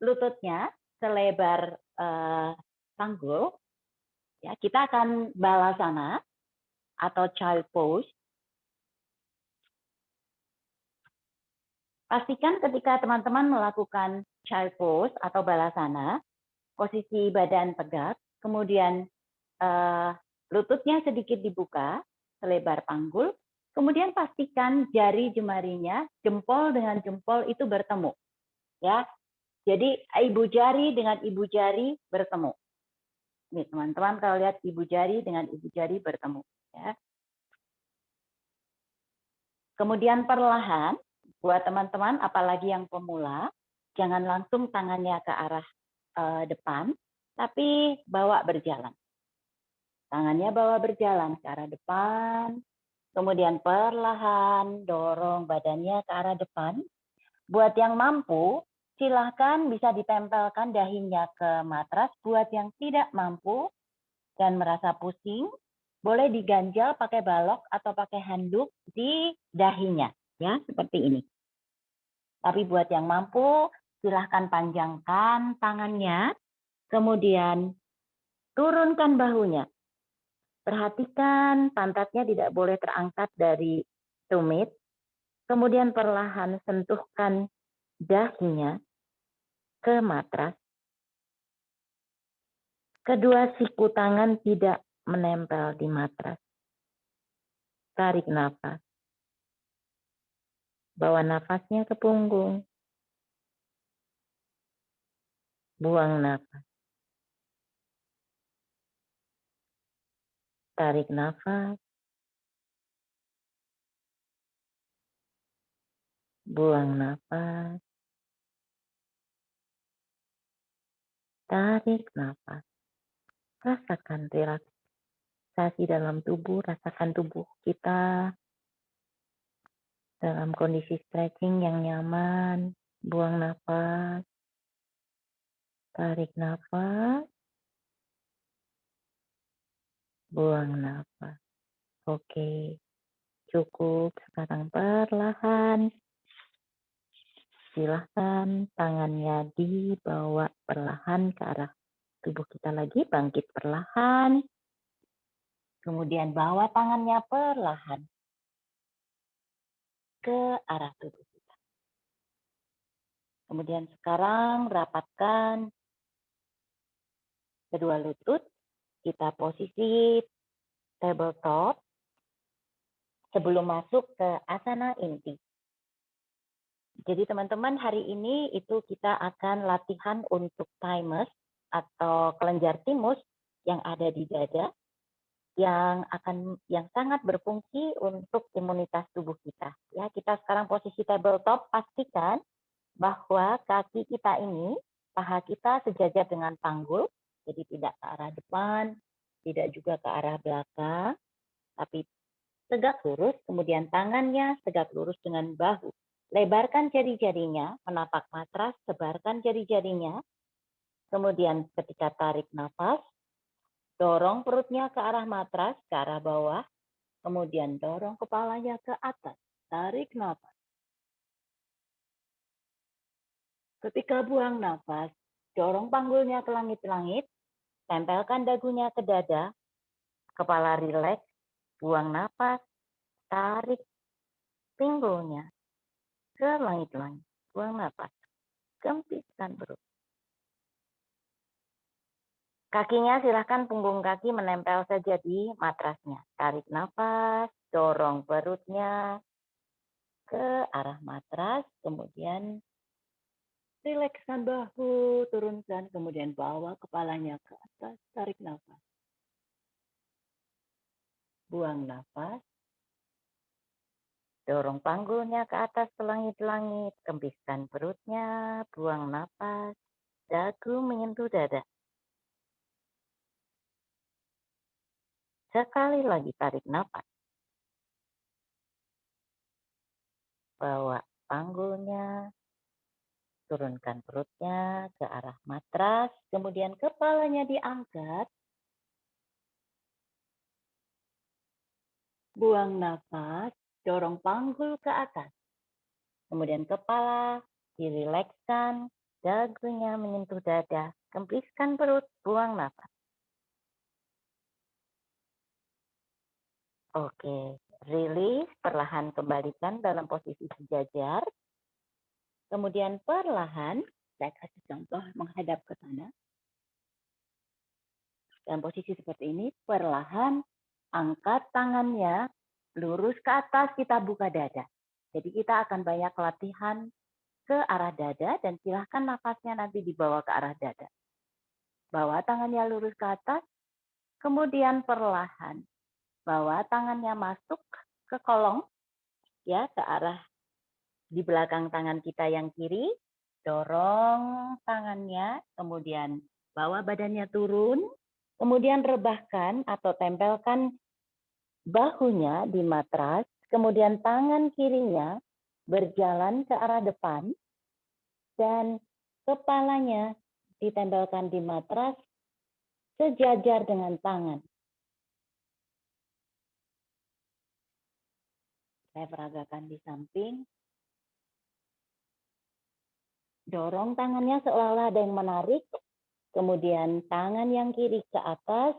lututnya selebar panggul. Ya, kita akan balasana atau child pose. Pastikan ketika teman-teman melakukan child pose atau balasana, posisi badan tegak, kemudian lututnya sedikit dibuka selebar panggul, kemudian pastikan jari jemarinya, jempol dengan jempol itu bertemu. Ya, jadi ibu jari dengan ibu jari bertemu. Nih teman-teman kalau lihat ibu jari dengan ibu jari bertemu. Ya. Kemudian perlahan, buat teman-teman apalagi yang pemula, jangan langsung tangannya ke arah depan, tapi bawa berjalan. Tangannya bawa berjalan ke arah depan, kemudian perlahan dorong badannya ke arah depan. Buat yang mampu, silahkan bisa ditempelkan dahinya ke matras. Buat yang tidak mampu dan merasa pusing, boleh diganjal pakai balok atau pakai handuk di dahinya, ya seperti ini. Tapi buat yang mampu, silahkan panjangkan tangannya, kemudian turunkan bahunya. Perhatikan pantatnya tidak boleh terangkat dari tumit, kemudian perlahan sentuhkan dahinya ke matras. Kedua siku tangan tidak menempel di matras. Tarik nafas. Bawa nafasnya ke punggung. Buang nafas. Tarik nafas. Buang nafas. Tarik nafas. Rasakan relaksasi dalam tubuh. Rasakan tubuh kita dalam kondisi stretching yang nyaman. Buang nafas. Tarik nafas. Buang nafas. Oke. Cukup. Sekarang perlahan. Silahkan tangannya dibawa perlahan ke arah tubuh kita lagi, bangkit perlahan. Kemudian bawa tangannya perlahan ke arah tubuh kita. Kemudian sekarang rapatkan kedua lutut, kita posisi tabletop sebelum masuk ke asana inti. Jadi teman-teman hari ini itu kita akan latihan untuk thymus atau kelenjar timus yang ada di dada yang sangat berfungsi untuk imunitas tubuh kita. Ya, kita sekarang posisi tabletop, pastikan bahwa kaki kita ini, paha kita sejajar dengan panggul, jadi tidak ke arah depan, tidak juga ke arah belakang, tapi tegak lurus, kemudian tangannya tegak lurus dengan bahu. Lebarkan jari-jarinya, menapak matras, sebarkan jari-jarinya, kemudian ketika tarik nafas, dorong perutnya ke arah matras, ke arah bawah, kemudian dorong kepalanya ke atas, tarik nafas. Ketika buang nafas, dorong panggulnya ke langit-langit, tempelkan dagunya ke dada, kepala rileks, buang nafas, tarik pinggulnya ke langit-langit, buang nafas, kempiskan perut. Kakinya silahkan punggung kaki menempel saja di matrasnya. Tarik nafas, dorong perutnya ke arah matras, kemudian rilekskan bahu, turunkan, kemudian bawa kepalanya ke atas, tarik nafas. Buang nafas, dorong panggulnya ke atas ke langit-langit, kempiskan perutnya, buang nafas, dagu menyentuh dada. Sekali lagi tarik nafas. Bawa panggulnya, turunkan perutnya ke arah matras, kemudian kepalanya diangkat. Buang nafas, dorong panggul ke atas. Kemudian kepala dirilekskan, dagunya menyentuh dada, kempiskan perut, buang nafas. Oke, rilis, perlahan kembalikan dalam posisi sejajar. Kemudian perlahan, saya kasih contoh menghadap ke sana. Dalam posisi seperti ini, perlahan angkat tangannya, lurus ke atas, kita buka dada. Jadi kita akan banyak latihan ke arah dada dan silahkan nafasnya nanti dibawa ke arah dada. Bawa tangannya lurus ke atas, kemudian perlahan bawa tangannya masuk ke kolong, ya, ke arah di belakang tangan kita yang kiri, dorong tangannya, kemudian bawa badannya turun, kemudian rebahkan atau tempelkan bahunya di matras, kemudian tangan kirinya berjalan ke arah depan, dan kepalanya ditempelkan di matras sejajar dengan tangan. Saya peragakan di samping. Dorong tangannya seolah-olah ada yang menarik. Kemudian tangan yang kiri ke atas.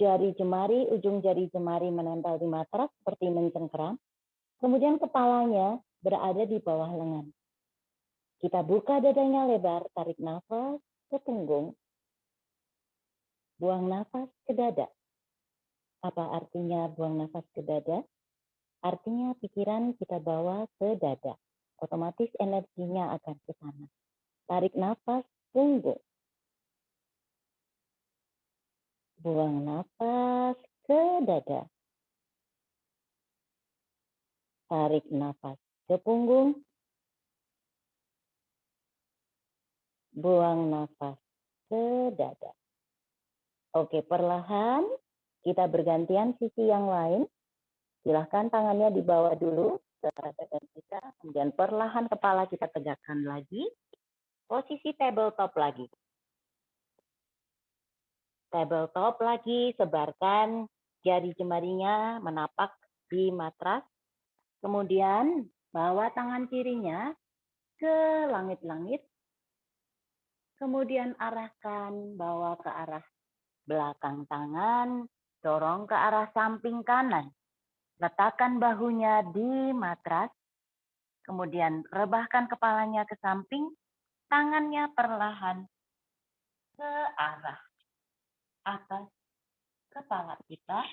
Jari jemari, ujung jari jemari menempel di matras seperti mencengkeram. Kemudian kepalanya berada di bawah lengan. Kita buka dadanya lebar, tarik nafas ke punggung. Buang nafas ke dada. Apa artinya buang nafas ke dada? Artinya pikiran kita bawa ke dada. Otomatis energinya akan ke sana. Tarik nafas, punggung. Buang nafas ke dada. Tarik nafas ke punggung. Buang nafas ke dada. Oke, perlahan kita bergantian sisi yang lain. Silahkan tangannya dibawa dulu ke dada kita. Kemudian perlahan kepala kita tegakkan lagi. Posisi tabletop lagi. Tabletop lagi, sebarkan jari jemarinya menapak di matras. Kemudian bawa tangan kirinya ke langit-langit. Kemudian arahkan, bawa ke arah belakang tangan, dorong ke arah samping kanan. Letakkan bahunya di matras, kemudian rebahkan kepalanya ke samping, tangannya perlahan ke arah atas kepala kita,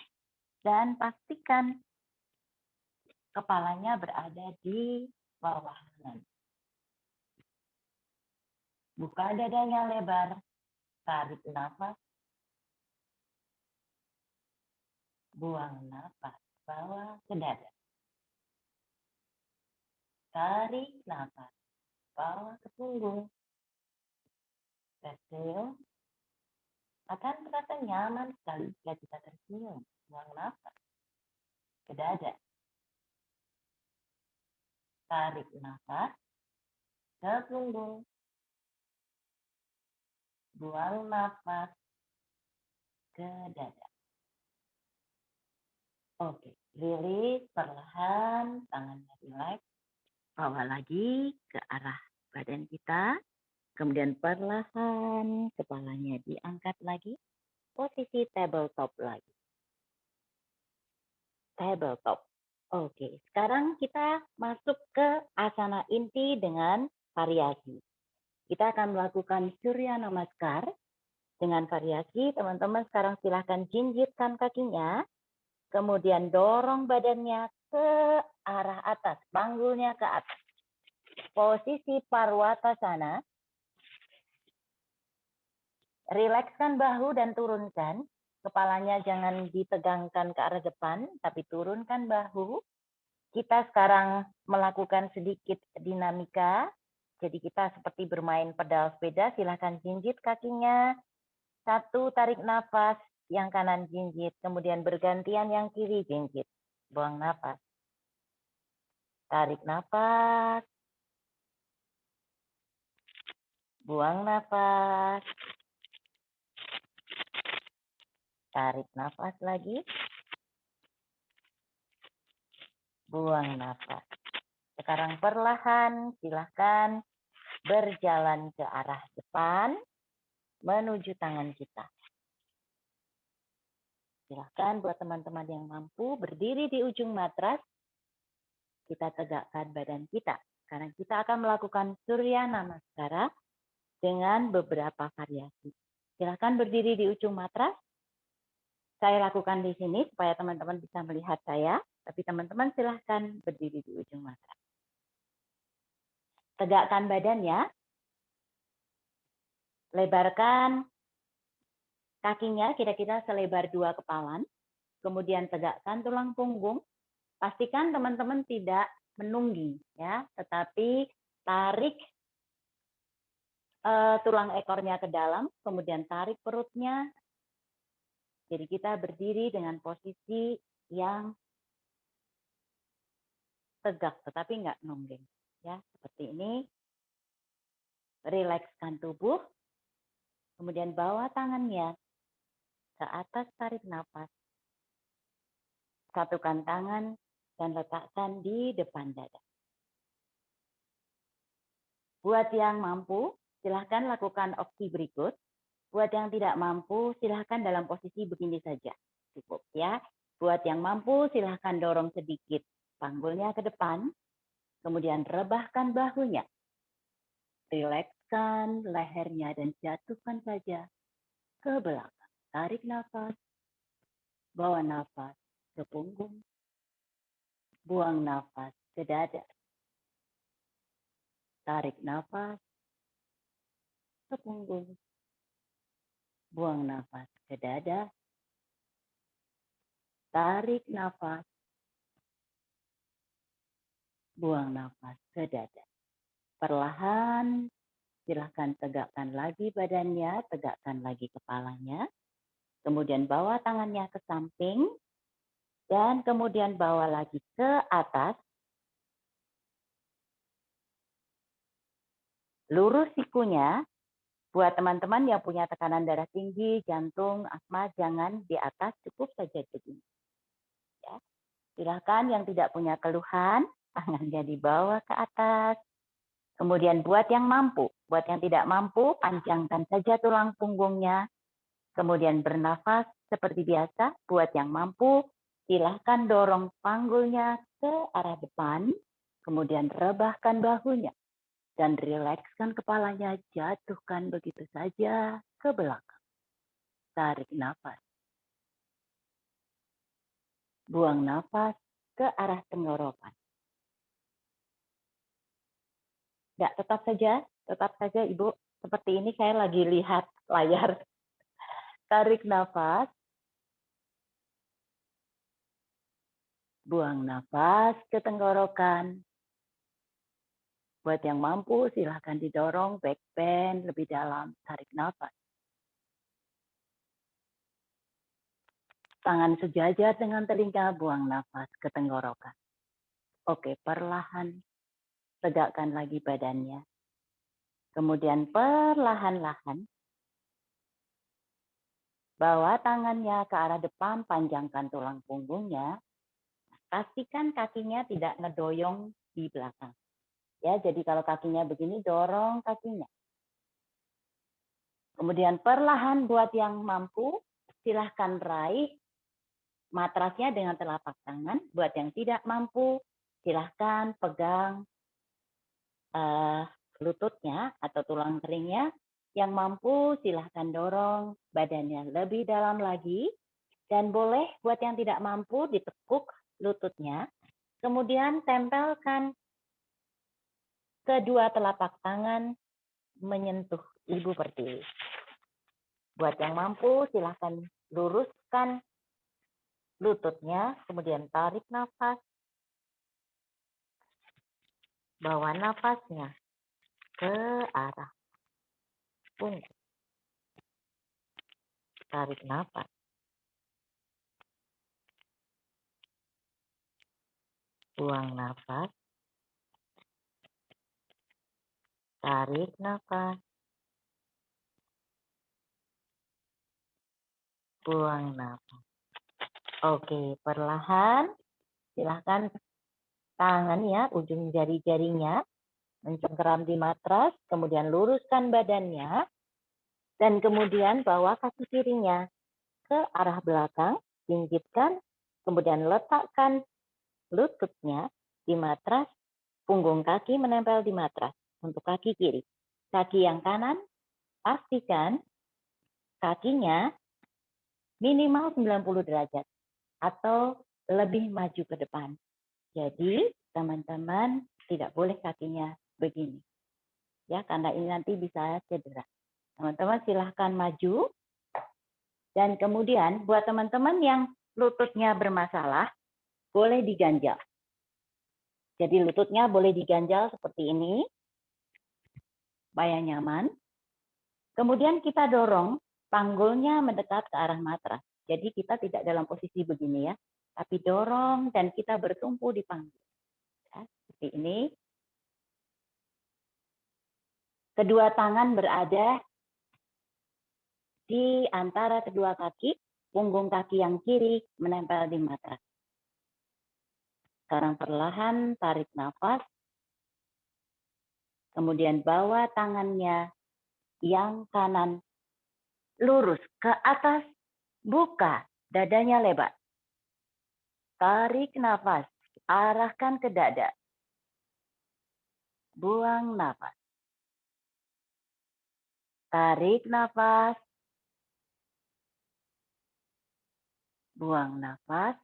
dan pastikan kepalanya berada di bawah lengan. Buka dadanya lebar, tarik nafas, buang nafas, bawa ke dada. Tarik nafas, bawa ke punggung. Tersenyum. Akan terasa nyaman sekali jika kita tersenyum. Buang nafas ke dada. Tarik nafas ke punggung. Buang nafas ke dada. Oke, rilis perlahan, tangannya rileks. Bawa lagi ke arah badan kita. Kemudian perlahan kepalanya diangkat lagi. Posisi tabletop lagi. Tabletop. Oke, sekarang kita masuk ke asana inti dengan variasi. Kita akan melakukan Surya Namaskar dengan variasi. Teman-teman sekarang silahkan jinjitkan kakinya, kemudian dorong badannya ke arah atas, panggulnya ke atas. Posisi Parwatasana. Rilekskan bahu dan turunkan. Kepalanya jangan ditegangkan ke arah depan, tapi turunkan bahu. Kita sekarang melakukan sedikit dinamika. Jadi kita seperti bermain pedal sepeda. Silahkan jinjit kakinya. 1, tarik nafas. Yang kanan jinjit. Kemudian bergantian yang kiri jinjit. Buang nafas. Tarik nafas. Buang nafas. Tarik nafas lagi. Buang nafas. Sekarang perlahan, silahkan berjalan ke arah depan, menuju tangan kita. Silahkan buat teman-teman yang mampu berdiri di ujung matras, kita tegakkan badan kita. Karena kita akan melakukan Surya Namaskara dengan beberapa variasi. Silahkan berdiri di ujung matras. Saya lakukan di sini supaya teman-teman bisa melihat saya, tapi teman-teman silahkan berdiri di ujung matras. Tegakkan badannya, lebarkan kakinya kira-kira selebar 2 kepalan, kemudian tegakkan tulang punggung. Pastikan teman-teman tidak menunggi, ya, tetapi tarik tulang ekornya ke dalam, kemudian tarik perutnya. Jadi kita berdiri dengan posisi yang tegak, tetapi nggak nungging. Ya, seperti ini. Rilekskan tubuh, kemudian bawa tangannya ke atas, tarik nafas. Satukan tangan dan letakkan di depan dada. Buat yang mampu, silahkan lakukan opsi berikut. Buat yang tidak mampu, silahkan dalam posisi begini saja. Cukup ya. Buat yang mampu, silahkan dorong sedikit panggulnya ke depan. Kemudian rebahkan bahunya. Rilekskan lehernya dan jatuhkan saja ke belakang. Tarik nafas. Bawa nafas ke punggung. Buang nafas ke dada. Tarik nafas ke punggung. Buang nafas ke dada. Tarik nafas. Buang nafas ke dada. Perlahan, silahkan tegakkan lagi badannya, tegakkan lagi kepalanya. Kemudian bawa tangannya ke samping. Dan kemudian bawa lagi ke atas. Lurus sikunya. Buat teman-teman yang punya tekanan darah tinggi, jantung, asma, jangan di atas, cukup saja begini. Ya. Silahkan yang tidak punya keluhan, tangannya dibawa ke atas. Kemudian buat yang mampu, buat yang tidak mampu, panjangkan saja tulang punggungnya. Kemudian bernafas seperti biasa. Buat yang mampu, silahkan dorong panggulnya ke arah depan. Kemudian rebahkan bahunya. Dan rilekskan kepalanya, jatuhkan begitu saja ke belakang. Tarik nafas. Buang nafas ke arah tenggorokan. Tidak, tetap saja Ibu. Seperti ini saya lagi lihat layar. Tarik nafas. Buang nafas ke tenggorokan. Buat yang mampu, silahkan didorong back bend lebih dalam. Tarik nafas. Tangan sejajar dengan telinga, buang nafas ke tenggorokan. Oke, perlahan. Tegakkan lagi badannya. Kemudian perlahan-lahan. Bawa tangannya ke arah depan, panjangkan tulang punggungnya. Pastikan kakinya tidak ngedoyong di belakang. Ya, jadi kalau kakinya begini, dorong kakinya. Kemudian perlahan buat yang mampu, silahkan raih matrasnya dengan telapak tangan. Buat yang tidak mampu, silahkan pegang lututnya atau tulang keringnya. Yang mampu silahkan dorong badannya lebih dalam lagi. Dan boleh buat yang tidak mampu ditekuk lututnya. Kemudian tempelkan kedua telapak tangan menyentuh ibu pertiwi. Buat yang mampu silahkan luruskan lututnya, kemudian tarik nafas. Bawa nafasnya ke arah punggung. Tarik nafas. Buang nafas. Tarik nafas. Buang nafas. Oke, perlahan silahkan tangan ya, ujung jari-jarinya mencengkeram di matras, kemudian luruskan badannya, dan kemudian bawa kaki kirinya ke arah belakang, pinggitkan, kemudian letakkan lututnya di matras, punggung kaki menempel di matras untuk kaki kiri. Kaki yang kanan, pastikan kakinya minimal 90 derajat atau lebih maju ke depan. Jadi, teman-teman tidak boleh kakinya begini. Ya, karena ini nanti bisa cedera. Teman-teman silahkan maju. Dan kemudian buat teman-teman yang lututnya bermasalah, boleh diganjal. Jadi lututnya boleh diganjal seperti ini, supaya nyaman. Kemudian kita dorong panggulnya mendekat ke arah matras. Jadi kita tidak dalam posisi begini ya, tapi dorong dan kita bertumpu di panggul. Ya, seperti ini. Kedua tangan berada di antara kedua kaki, punggung kaki yang kiri menempel di matras. Sekarang perlahan tarik nafas. Kemudian bawa tangannya yang kanan lurus ke atas, buka dadanya lebar. Tarik nafas, arahkan ke dada. Buang nafas. Tarik nafas. Buang nafas.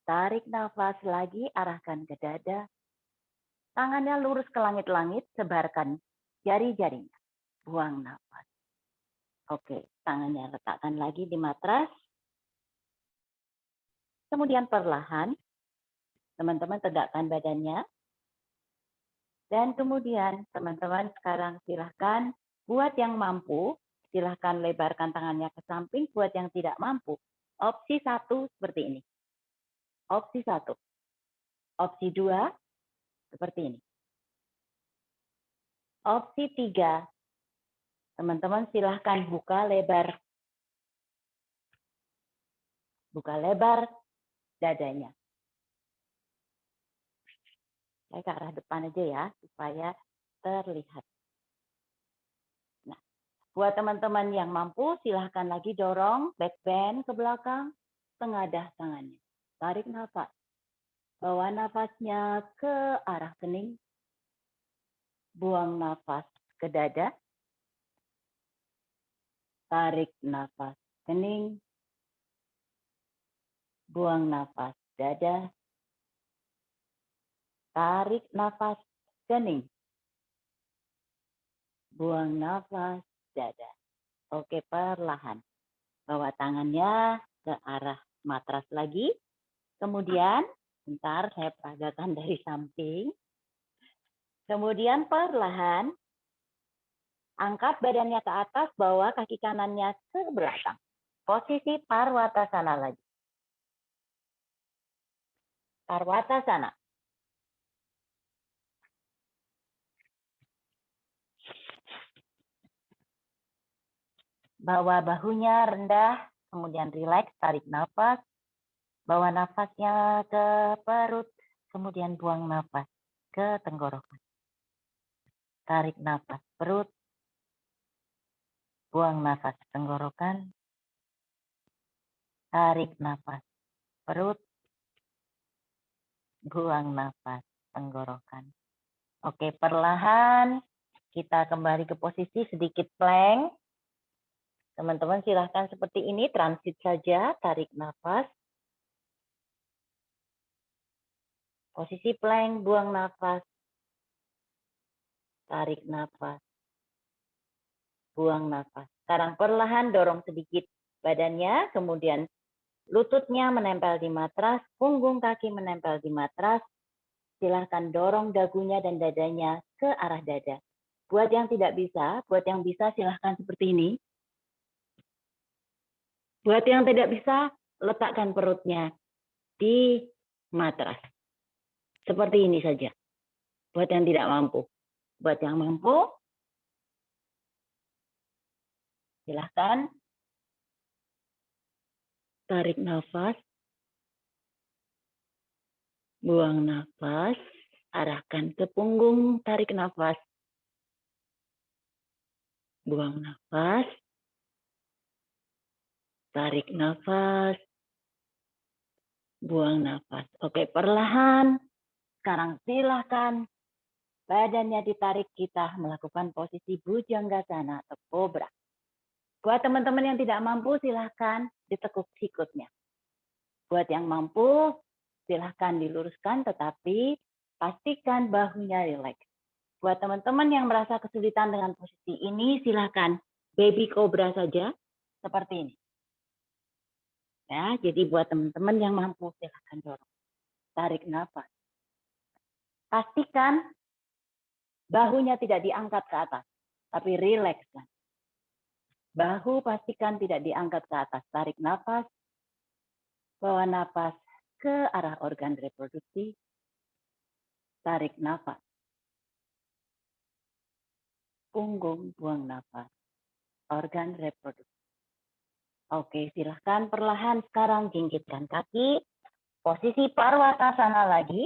Tarik nafas lagi, arahkan ke dada. Tangannya lurus ke langit-langit, sebarkan jari-jarinya. Buang nafas. Oke, tangannya letakkan lagi di matras. Kemudian perlahan, teman-teman tegakkan badannya. Dan kemudian teman-teman sekarang silahkan buat yang mampu, silahkan lebarkan tangannya ke samping. Buat yang tidak mampu, opsi 1 seperti ini. Opsi 1. Opsi 2 seperti ini. Opsi 3, teman-teman silahkan buka lebar dadanya. Saya ke arah depan aja ya, supaya terlihat. Nah, buat teman-teman yang mampu, silahkan lagi dorong back bend ke belakang, tengadah tangannya. Tarik nafas. Bawa nafasnya ke arah kening. Buang nafas ke dada. Tarik nafas kening. Buang nafas dada. Tarik nafas kening. Buang nafas dada. Oke, perlahan. Bawa tangannya ke arah matras lagi. Kemudian, bentar saya peragakan dari samping. Kemudian perlahan, angkat badannya ke atas, bawa kaki kanannya ke belakang. Posisi Parwatasana lagi. Parwatasana. Bawa bahunya rendah, kemudian rileks, tarik nafas. Bawa nafasnya ke perut, kemudian buang nafas ke tenggorokan. Tarik nafas perut, buang nafas tenggorokan. Tarik nafas perut, buang nafas tenggorokan. Oke, perlahan kita kembali ke posisi sedikit plank. Teman-teman silahkan seperti ini, transit saja, tarik nafas. Posisi plank, buang nafas. Tarik nafas. Buang nafas. Sekarang perlahan dorong sedikit badannya, kemudian lututnya menempel di matras, punggung kaki menempel di matras. Silahkan dorong dagunya dan dadanya ke arah dada. Buat yang tidak bisa, buat yang bisa silahkan seperti ini. Buat yang tidak bisa, letakkan perutnya di matras. Seperti ini saja. Buat yang tidak mampu. Buat yang mampu, silahkan tarik nafas. Buang nafas. Arahkan ke punggung, tarik nafas. Buang nafas. Tarik nafas. Buang nafas. Oke, perlahan. Sekarang silahkan badannya ditarik, kita melakukan posisi Bhujangasana atau Cobra. Buat teman-teman yang tidak mampu, silahkan ditekuk sikutnya. Buat yang mampu, silahkan diluruskan, tetapi pastikan bahunya rileks. Buat teman-teman yang merasa kesulitan dengan posisi ini, silahkan baby cobra saja, seperti ini. Ya, jadi buat teman-teman yang mampu, silahkan dorong. Tarik nafas. Pastikan bahunya tidak diangkat ke atas, tapi rilekskan. Bahu pastikan tidak diangkat ke atas. Tarik nafas. Bawa nafas ke arah organ reproduksi. Tarik nafas. Punggung, buang nafas. Organ reproduksi. Oke, silahkan perlahan sekarang jingkitkan kaki. Posisi Parwatasana lagi.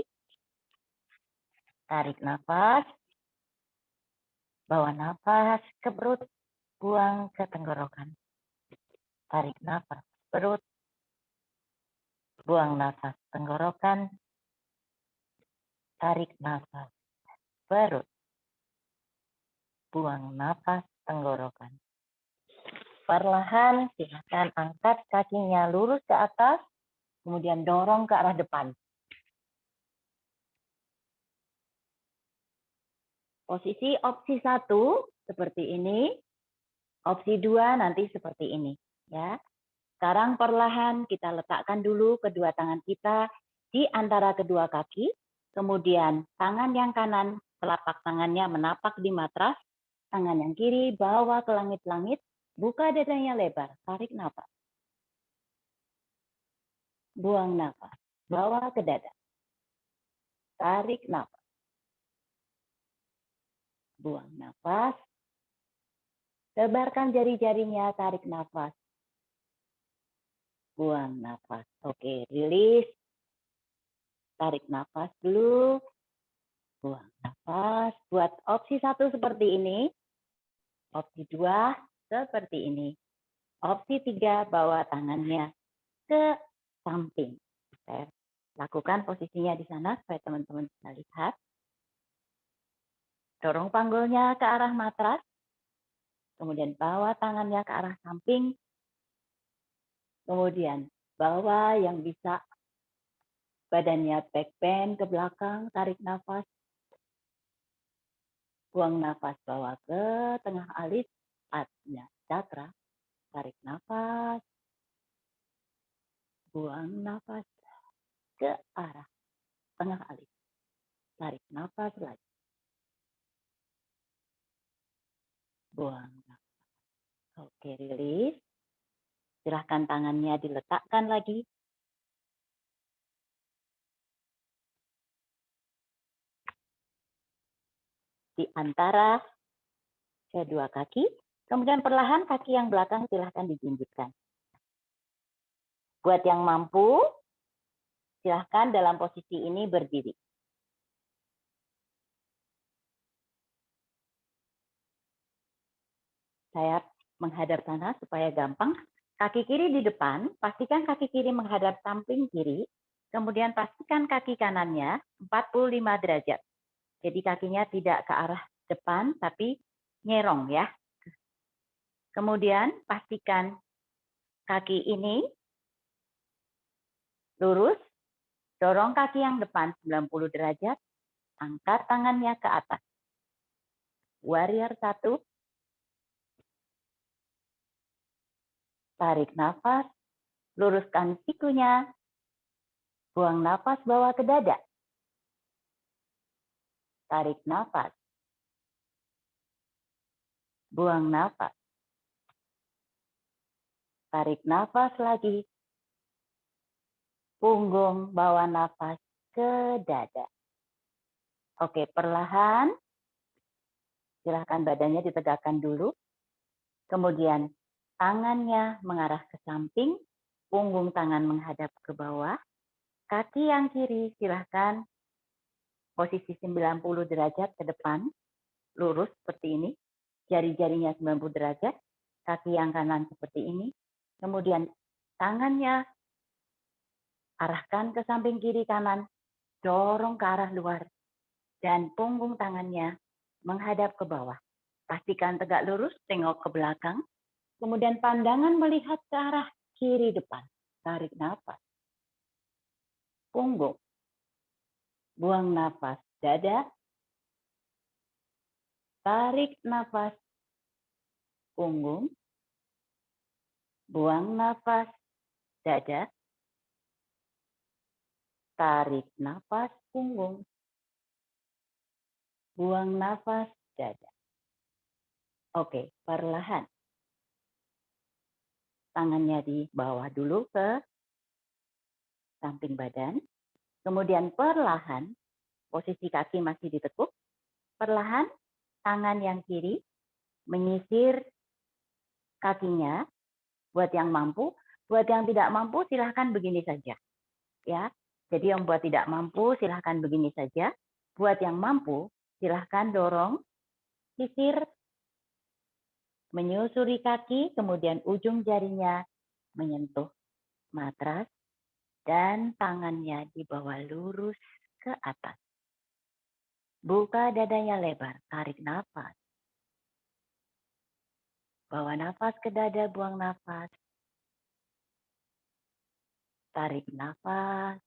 Tarik nafas. Bawa nafas ke perut. Buang ke tenggorokan. Tarik nafas perut. Buang nafas tenggorokan. Tarik nafas perut. Buang nafas tenggorokan. Perlahan silahkan angkat kakinya lurus ke atas. Kemudian dorong ke arah depan. Posisi opsi 1 seperti ini. Opsi 2 nanti seperti ini. Ya. Sekarang perlahan kita letakkan dulu kedua tangan kita di antara kedua kaki. Kemudian tangan yang kanan, telapak tangannya menapak di matras. Tangan yang kiri bawa ke langit-langit. Buka dadanya lebar. Tarik nafas. Buang nafas. Bawa ke dada. Tarik nafas. Buang nafas. Tebarkan jari-jarinya, tarik nafas. Buang nafas. Oke, rilis. Tarik nafas dulu. Buang nafas. Buat opsi 1 seperti ini. Opsi 2 seperti ini. Opsi 3 bawa tangannya ke samping. Saya lakukan posisinya di sana supaya teman-teman bisa lihat. Dorong panggulnya ke arah matras. Kemudian bawa tangannya ke arah samping. Kemudian bawa yang bisa badannya back bend ke belakang, tarik nafas. Buang nafas, bawa ke tengah alis, Ajna Cakra. Tarik nafas. Buang nafas ke arah tengah alis. Tarik nafas lagi. Buang nafas. Oke, rilis. Silahkan tangannya diletakkan lagi. Di antara kedua kaki. Kemudian perlahan kaki yang belakang silahkan dijinjitkan. Buat yang mampu, silahkan dalam posisi ini berdiri. Saya menghadap sana supaya gampang. Kaki kiri di depan, pastikan kaki kiri menghadap samping kiri. Kemudian pastikan kaki kanannya 45 derajat. Jadi kakinya tidak ke arah depan, tapi nyerong ya. Kemudian pastikan kaki ini lurus, dorong kaki yang depan 90 derajat, angkat tangannya ke atas. Warrior 1, tarik nafas, luruskan sikunya, buang nafas bawa ke dada. Tarik nafas, buang nafas. Tarik nafas lagi, punggung bawa nafas ke dada. Oke, perlahan, silahkan badannya ditegakkan dulu. Kemudian tangannya mengarah ke samping, punggung tangan menghadap ke bawah. Kaki yang kiri silahkan posisi 90 derajat ke depan, lurus seperti ini. Jari-jarinya 90 derajat, kaki yang kanan seperti ini. Kemudian tangannya arahkan ke samping kiri kanan, dorong ke arah luar. Dan punggung tangannya menghadap ke bawah. Pastikan tegak lurus, tengok ke belakang. Kemudian pandangan melihat ke arah kiri depan. Tarik nafas. Punggung. Buang nafas. Dada. Tarik nafas. Punggung. Buang nafas. Dada. Tarik nafas. Punggung. Buang nafas. Dada. Oke, perlahan. Tangannya di bawah dulu ke samping badan. Kemudian perlahan, posisi kaki masih ditekuk. Perlahan, tangan yang kiri menyisir kakinya. Buat yang mampu, buat yang tidak mampu silahkan begini saja. Ya, jadi yang buat tidak mampu silahkan begini saja. Buat yang mampu silahkan dorong, sisir, menyusuri kaki, kemudian ujung jarinya menyentuh matras dan tangannya dibawa lurus ke atas. Buka dadanya lebar, tarik nafas. Bawa nafas ke dada, buang nafas. Tarik nafas.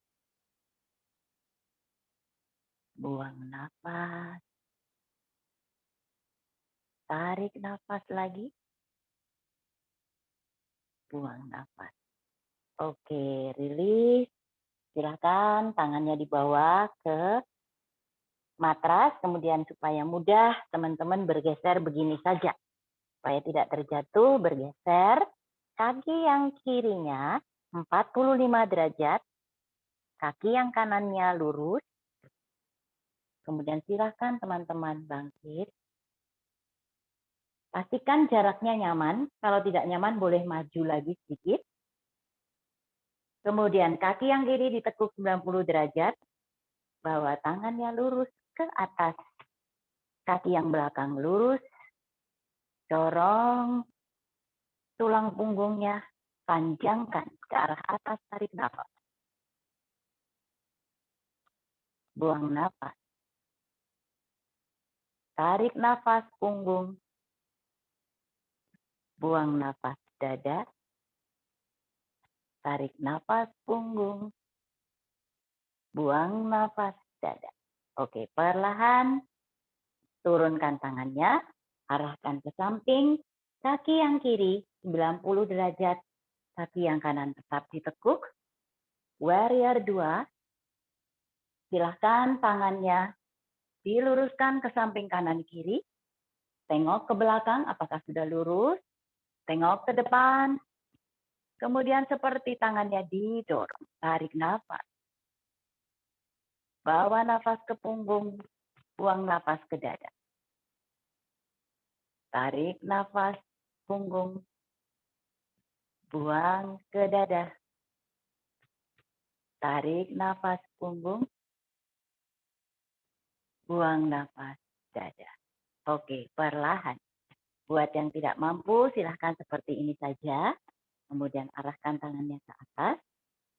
Buang nafas. Tarik nafas lagi. Buang nafas. Oke, rilis. Silakan tangannya dibawa ke matras, kemudian supaya mudah teman-teman bergeser begini saja. Supaya tidak terjatuh, bergeser. Kaki yang kirinya 45 derajat. Kaki yang kanannya lurus. Kemudian silakan teman-teman bangkit. Pastikan jaraknya nyaman. Kalau tidak nyaman boleh maju lagi sedikit. Kemudian kaki yang kiri ditekuk 90 derajat. Bawa tangannya lurus ke atas. Kaki yang belakang lurus. Dorong tulang punggungnya. Panjangkan ke arah atas, tarik nafas. Buang nafas. Tarik nafas punggung. Buang nafas dada. Tarik nafas punggung. Buang nafas dada. Oke, perlahan turunkan tangannya, arahkan ke samping, kaki yang kiri 90 derajat, kaki yang kanan tetap ditekuk. Warrior 2, silahkan tangannya diluruskan ke samping kanan kiri, tengok ke belakang apakah sudah lurus, tengok ke depan, kemudian seperti tangannya didorong, tarik nafas. Bawa nafas ke punggung, buang nafas ke dada. Tarik nafas punggung, buang ke dada. Tarik nafas punggung, buang nafas dada. Oke, perlahan. Buat yang tidak mampu, silahkan seperti ini saja. Kemudian arahkan tangannya ke atas.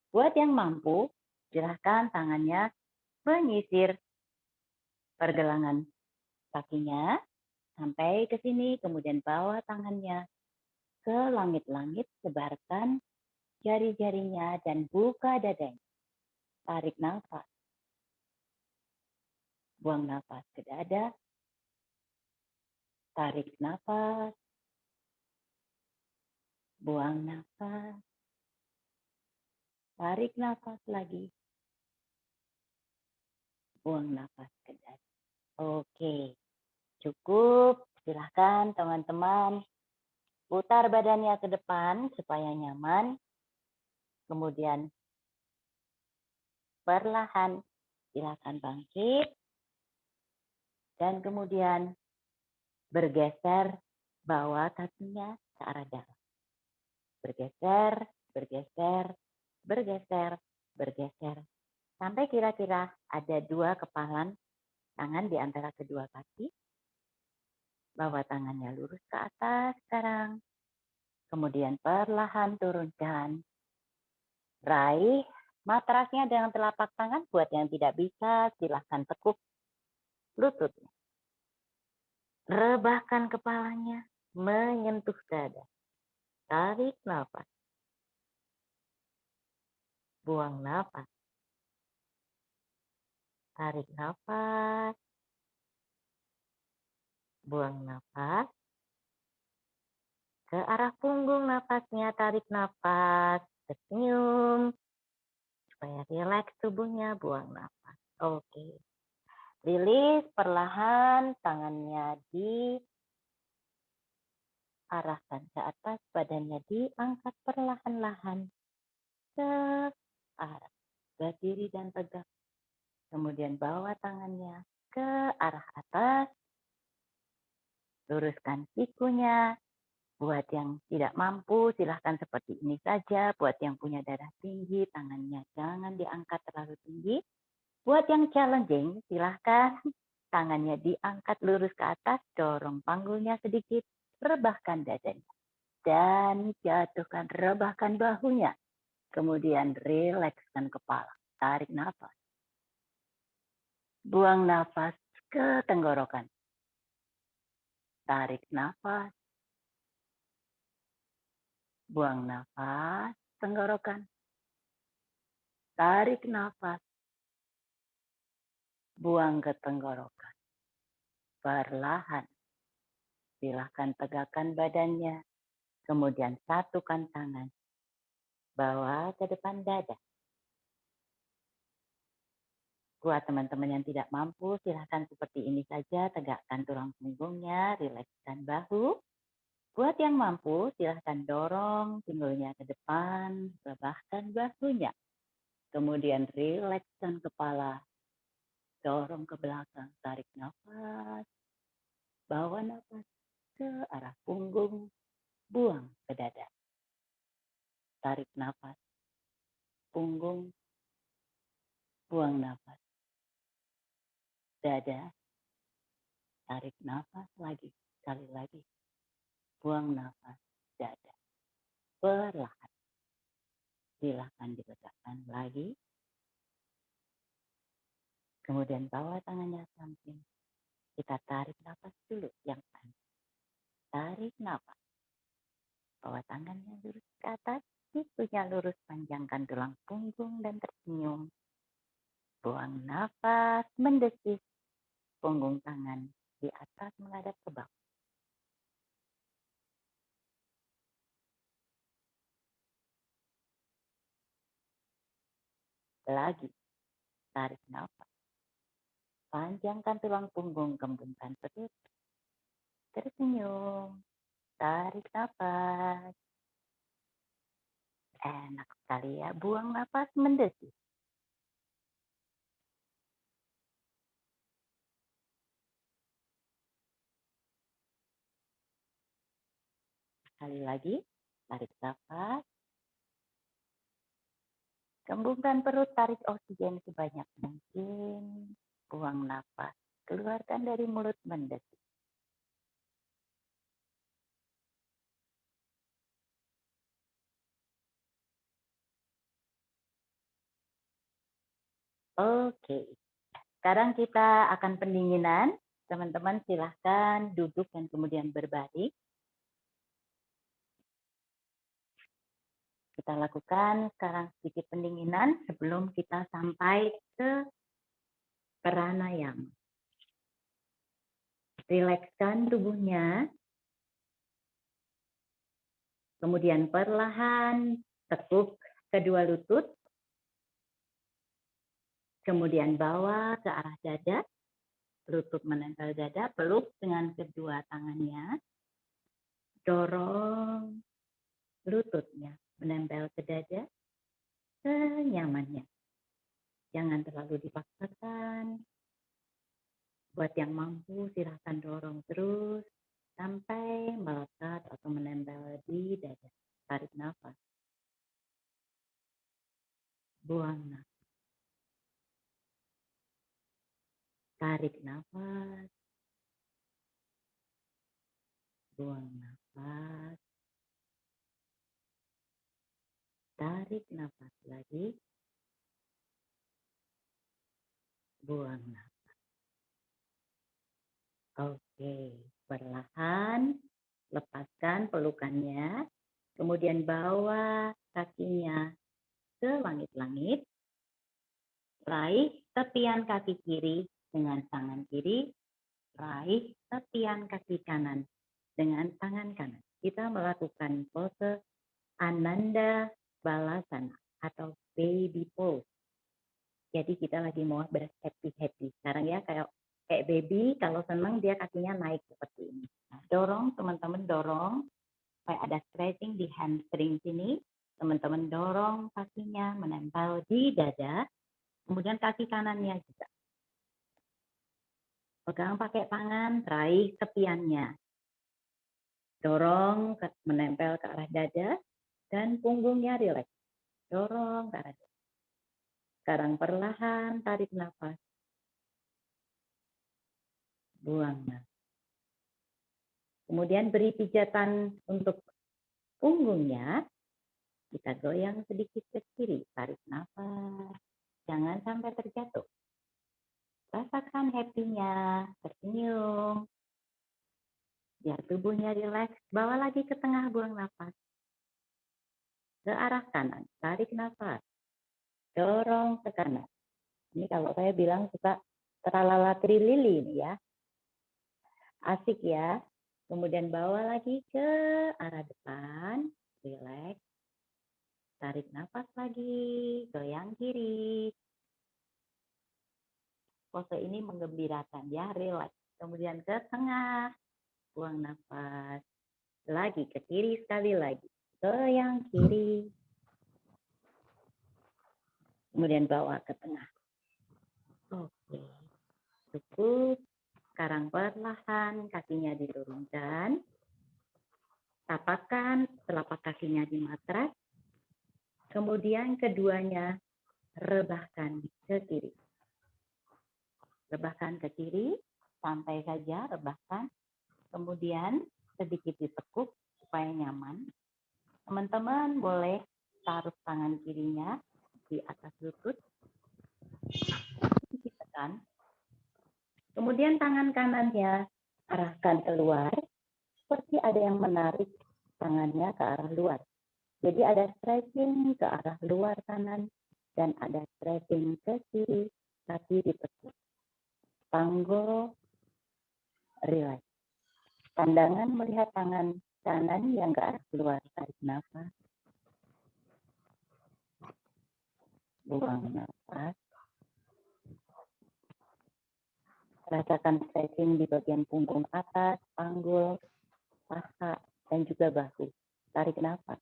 Buat yang mampu, silahkan tangannya menyisir pergelangan kakinya sampai ke sini, kemudian bawa tangannya ke langit-langit, sebarkan jari-jarinya dan buka dadanya. Tarik nafas. Buang nafas ke dada. Tarik nafas. Buang nafas. Tarik nafas lagi. Buang nafas ke dada. Oke, cukup. Silahkan teman-teman putar badannya ke depan supaya nyaman. Kemudian perlahan silakan bangkit. Dan kemudian bergeser bawa kakinya ke arah dalam. Bergeser, bergeser, bergeser, bergeser. Sampai kira-kira ada 2 kepalan tangan di antara kedua kaki. Bawa tangannya lurus ke atas sekarang. Kemudian perlahan turunkan. Raih matrasnya dengan telapak tangan. Buat yang tidak bisa, silahkan tekuk lututnya. Rebahkan kepalanya, menyentuh dada. Tarik nafas. Buang nafas. Tarik nafas. Buang nafas. Ke arah punggung nafasnya, tarik nafas. Tersenyum. Supaya rileks tubuhnya, buang nafas. Oke. Rilis perlahan, tangannya diarahkan ke atas, badannya diangkat perlahan-lahan ke arah berdiri dan tegak. Kemudian bawa tangannya ke arah atas, luruskan sikunya. Buat yang tidak mampu, silahkan seperti ini saja. Buat yang punya darah tinggi, tangannya jangan diangkat terlalu tinggi. Buat yang challenging, silahkan tangannya diangkat lurus ke atas, dorong panggulnya sedikit, rebahkan dadanya. Dan jatuhkan, rebahkan bahunya. Kemudian rilekskan kepala, tarik nafas. Buang nafas ke tenggorokan. Tarik nafas. Buang nafas, tenggorokan. Tarik nafas. Buang ke tenggorokan. Perlahan. Silahkan tegakkan badannya. Kemudian satukan tangan. Bawa ke depan dada. Buat teman-teman yang tidak mampu, silahkan seperti ini saja. Tegakkan tulang punggungnya, rilekskan bahu. Buat yang mampu, silahkan dorong pinggulnya ke depan, rebahkan bahunya. Kemudian rilekskan kepala, dorong ke belakang, tarik nafas, bawa nafas ke arah punggung, buang ke dada. Tarik nafas, punggung, buang nafas. Dada, tarik nafas lagi, sekali lagi. Buang nafas, dada. Perlahan. Silahkan ditegakkan lagi. Kemudian bawa tangannya samping. Kita tarik nafas dulu yang panjang. Tarik nafas. Bawa tangannya lurus ke atas. Sikunya lurus, panjangkan tulang punggung dan tersenyum. Buang nafas, mendesis. Punggung tangan di atas menghadap ke bawah. Lagi. Tarik nafas. Panjangkan tulang punggung, kembungkan perut. Tersenyum. Tarik nafas. Enak sekali ya. Buang nafas, mendesis. Sekali lagi. Tarik nafas. Kembungkan perut, tarik oksigen sebanyak mungkin. Buang nafas. Keluarkan dari mulut, mendesis. Oke. Sekarang kita akan pendinginan. Teman-teman silahkan duduk dan kemudian berbaring. Kita lakukan sekarang sedikit pendinginan sebelum kita sampai ke pranayama. Rilekskan tubuhnya. Kemudian perlahan tekuk kedua lutut. Kemudian bawa ke arah dada. Lutut menempel dada, peluk dengan kedua tangannya. Dorong lututnya menempel ke dada senyamannya. Jangan terlalu dipaksakan. Buat yang mampu silahkan dorong terus sampai melekat atau menempel di dada. Tarik nafas. Buang nafas. Tarik nafas. Buang nafas. Tarik nafas lagi. Buang nafas. Oke, perlahan lepaskan pelukannya. Kemudian bawa kakinya ke langit-langit. Raih tepian kaki kiri dengan tangan kiri. Raih tepian kaki kanan dengan tangan kanan. Kita melakukan pose Ananda Balasana atau baby pose. Jadi kita lagi mau berhappy-happy. Sekarang ya kayak baby, kalau senang dia kakinya naik seperti ini. Nah, dorong, teman-teman dorong. Supaya ada stretching di hamstring sini. Teman-teman dorong kakinya menempel di dada. Kemudian kaki kanannya juga. Pegang pakai tangan, raih tepiannya. Dorong menempel ke arah dada dan punggungnya rileks. Dorong ke arah dada. Sekarang perlahan tarik nafas. Buang nafas. Kemudian beri pijatan untuk punggungnya. Kita goyang sedikit ke kiri. Tarik nafas. Jangan sampai terjatuh. Rasakan happy-nya. Tersenyum. Biar tubuhnya rileks. Bawa lagi ke tengah, buang nafas. Ke arah kanan. Tarik nafas. Dorong ke kanan. Ini kalau saya bilang suka teralala trilili ini ya. Asik ya. Kemudian bawa lagi ke arah depan. Relax. Tarik nafas lagi. Goyang kiri. Pose ini menggembirakan ya. Relax. Kemudian ke tengah. Buang nafas. Lagi ke kiri sekali lagi. Goyang kiri. Kemudian bawa ke tengah. Oke. Cukup. Sekarang perlahan kakinya diturunkan. Tapakkan telapak kakinya di matras. Kemudian keduanya rebahkan ke kiri. Rebahkan ke kiri, santai saja rebahkan. Kemudian sedikit ditekuk supaya nyaman. Teman-teman boleh taruh tangan kirinya di atas lutut. Sedikit tekan. Kemudian tangan kanannya arahkan keluar. Seperti ada yang menarik tangannya ke arah luar. Jadi ada stretching ke arah luar kanan dan ada stretching ke kiri, kaki ditekuk. Panggul, relax. Pandangan melihat tangan kanan yang ke arah keluar. Tarik nafas. Buang nafas. Rasakan stretching di bagian punggung atas, panggul, paha, dan juga bahu. Tarik nafas.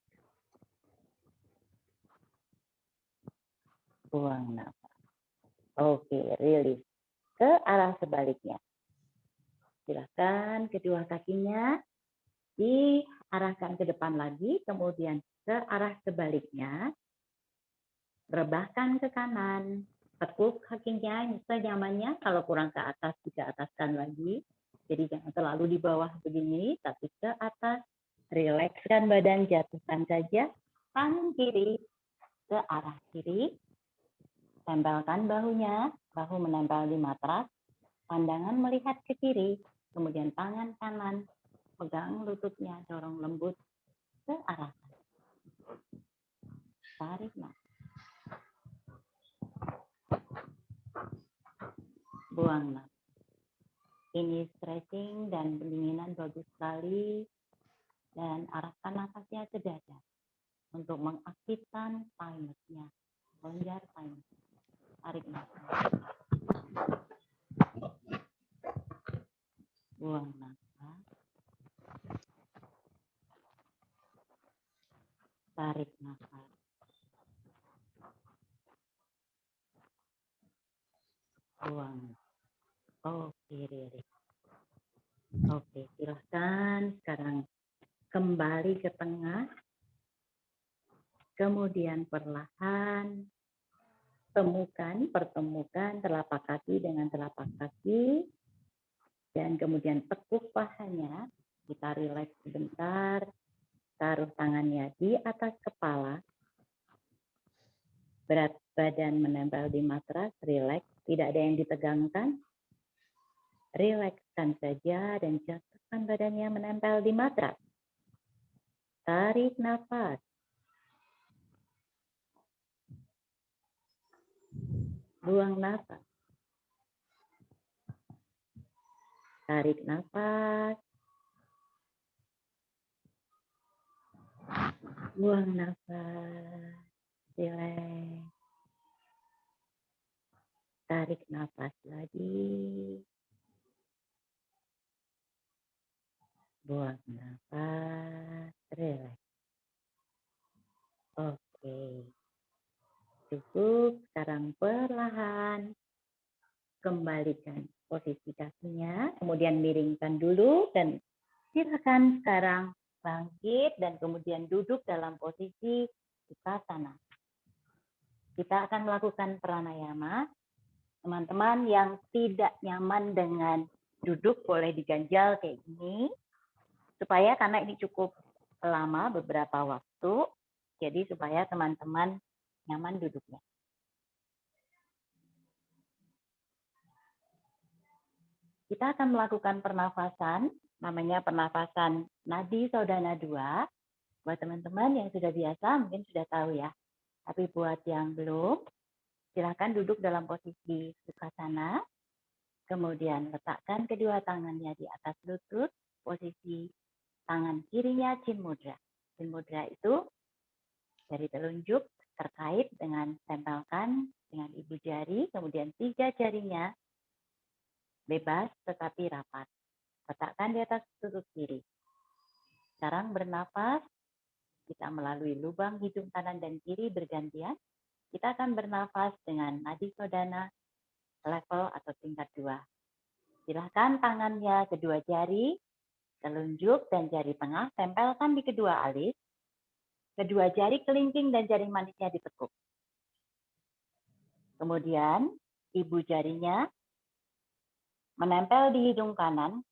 Buang nafas. Oke, release. Ke arah sebaliknya. Silakan kedua kakinya diarahkan ke depan lagi, kemudian ke arah sebaliknya. Rebahkan ke kanan. Tekuk kakinya senyamannya, kalau kurang ke atas juga ataskan lagi. Jadi jangan terlalu di bawah begini, tapi ke atas. Rilekskan badan, jatuhkan saja. Tangan kiri ke arah kiri. Tempelkan bahunya, bahu menempel di matras, pandangan melihat ke kiri, kemudian tangan kanan, pegang lututnya, dorong lembut ke arah kanan. Tarik nafas. Buang nafas. Ini stretching dan pendinginan bagus sekali. Dan arahkan nafasnya ke dada untuk mengaktifkan thymus-nya. Kelenjar thymus. Tarik nafas. Buang nafas. Tarik nafas. Buang. Oke, Riri. Oke, silahkan sekarang kembali ke tengah. Kemudian perlahan pertemukan telapak kaki dengan telapak kaki. Dan kemudian tekuk pahanya. Kita rileks sebentar. Taruh tangannya di atas kepala. Berat badan menempel di matras, rileks. Tidak ada yang ditegangkan. Rilekskan saja dan jatuhkan badannya menempel di matras. Tarik nafas. Buang nafas. Tarik nafas. Buang nafas. Rileks. Tarik nafas lagi. Buang nafas. Rileks. Oke. Cukup. Sekarang perlahan kembalikan posisi kakinya, kemudian miringkan dulu dan silakan sekarang bangkit dan kemudian duduk dalam posisi Uttasana. Kita akan melakukan pranayama. Teman-teman yang tidak nyaman dengan duduk boleh diganjal kayak gini, supaya karena ini cukup lama beberapa waktu, jadi supaya teman-teman nyaman duduknya. Kita akan melakukan pernafasan, namanya pernafasan nadi saudana 2. Buat teman-teman yang sudah biasa mungkin sudah tahu ya. Tapi buat yang belum, silakan duduk dalam posisi Sukhasana. Kemudian letakkan kedua tangannya di atas lutut, posisi tangan kirinya Chin Mudra. Chin Mudra itu dari telunjuk terkait dengan tempelkan dengan ibu jari, kemudian 3 jarinya bebas tetapi rapat. Letakkan di atas lutut kiri. Sekarang bernafas, kita melalui lubang hidung kanan dan kiri bergantian. Kita akan bernafas dengan nadi sodana level atau tingkat 2. Silahkan tangannya kedua jari, telunjuk dan jari tengah tempelkan di kedua alis. Kedua jari kelingking dan jari manisnya ditekuk. Kemudian ibu jarinya menempel di hidung kanan,